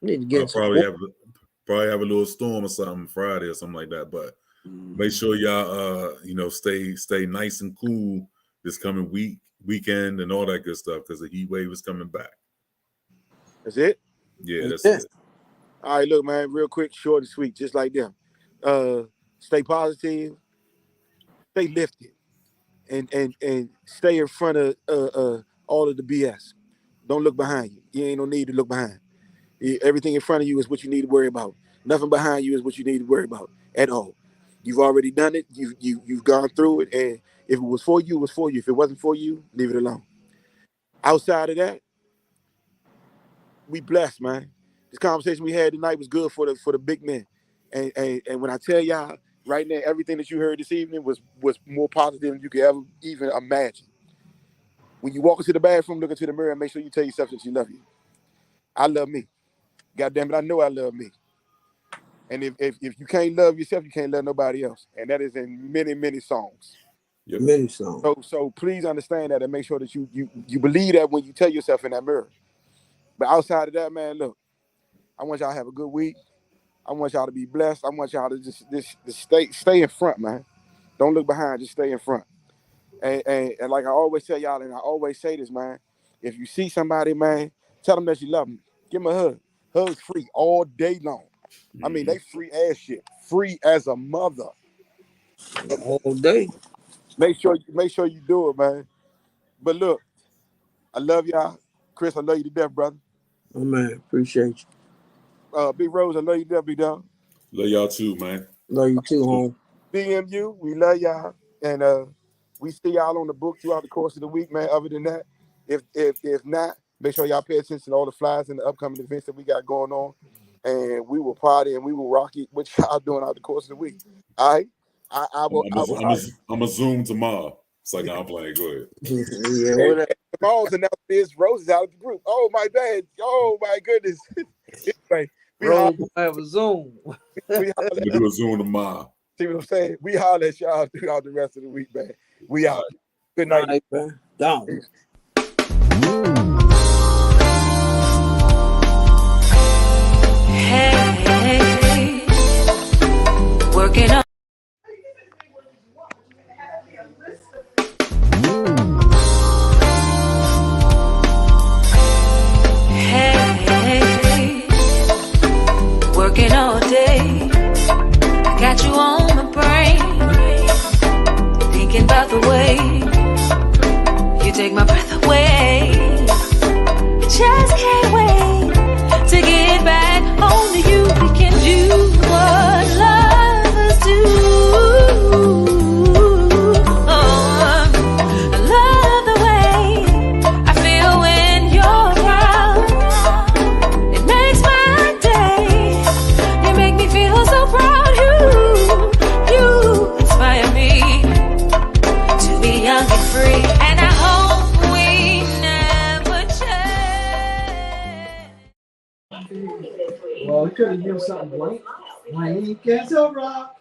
Speaker 5: Need to get
Speaker 4: probably have a little storm or something Friday or something like that. But make sure y'all stay nice and cool this coming weekend and all that good stuff, because the heat wave is coming back.
Speaker 1: That's it?
Speaker 4: Yeah, that's it.
Speaker 1: All right, look, man, real quick, short and sweet, just like them. Stay positive, stay lifted, and stay in front of all of the BS. Don't look behind you. You ain't no need to look behind. Everything in front of you is what you need to worry about. Nothing behind you is what you need to worry about at all. You've already done it. You've gone through it, and if it was for you, it was for you. If it wasn't for you, leave it alone. Outside of that, we blessed, man. This conversation we had tonight was good for the big men. And when I tell y'all right now, everything that you heard this evening was more positive than you could ever even imagine. When you walk into the bathroom, look into the mirror and make sure you tell yourself that you love you. I love me. God damn it, I know I love me. And if you can't love yourself, you can't love nobody else. And that is in many, many songs.
Speaker 5: Yep. Many songs.
Speaker 1: So please understand that and make sure that you believe that when you tell yourself in that mirror. But outside of that, man, look, I want y'all to have a good week. I want y'all to be blessed. I want y'all to just stay in front, man. Don't look behind, just stay in front. And like I always tell y'all, and I always say this, man, if you see somebody, man, tell them that you love them. Give them a hug. Hugs free all day long. I mean, they free as shit. Free as a mother.
Speaker 5: All day.
Speaker 1: Make sure you do it, man. But look, I love y'all. Chris, I love you to death, brother.
Speaker 5: Oh, man, appreciate
Speaker 1: you. Big Rose, I love you to death, big dog.
Speaker 4: Love y'all too, man.
Speaker 5: Love you too, home.
Speaker 1: BMU, we love y'all. And we see y'all on the book throughout the course of the week, man. Other than that, if not, make sure y'all pay attention to all the flyers and the upcoming events that we got going on. And we will party and we will rock it what y'all doing out the course of the week. All right? I'm
Speaker 4: a Zoom tomorrow. It's like, I'm playing. Go ahead.
Speaker 1: Yeah, tomorrow's announcement is Rose is out of the group. Oh, my bad. Oh, my goodness. Anyway,
Speaker 5: Rose will have a Zoom.
Speaker 4: We do a Zoom tomorrow.
Speaker 1: See what I'm saying? We holler at y'all throughout the rest of the week, man. We out. Good night.
Speaker 5: Right, man. Down.
Speaker 2: Hey, working on. Hey, working all day. I got you on my brain, thinking about the way you take my breath away. Well, we could have used something blank. Blank as a rock.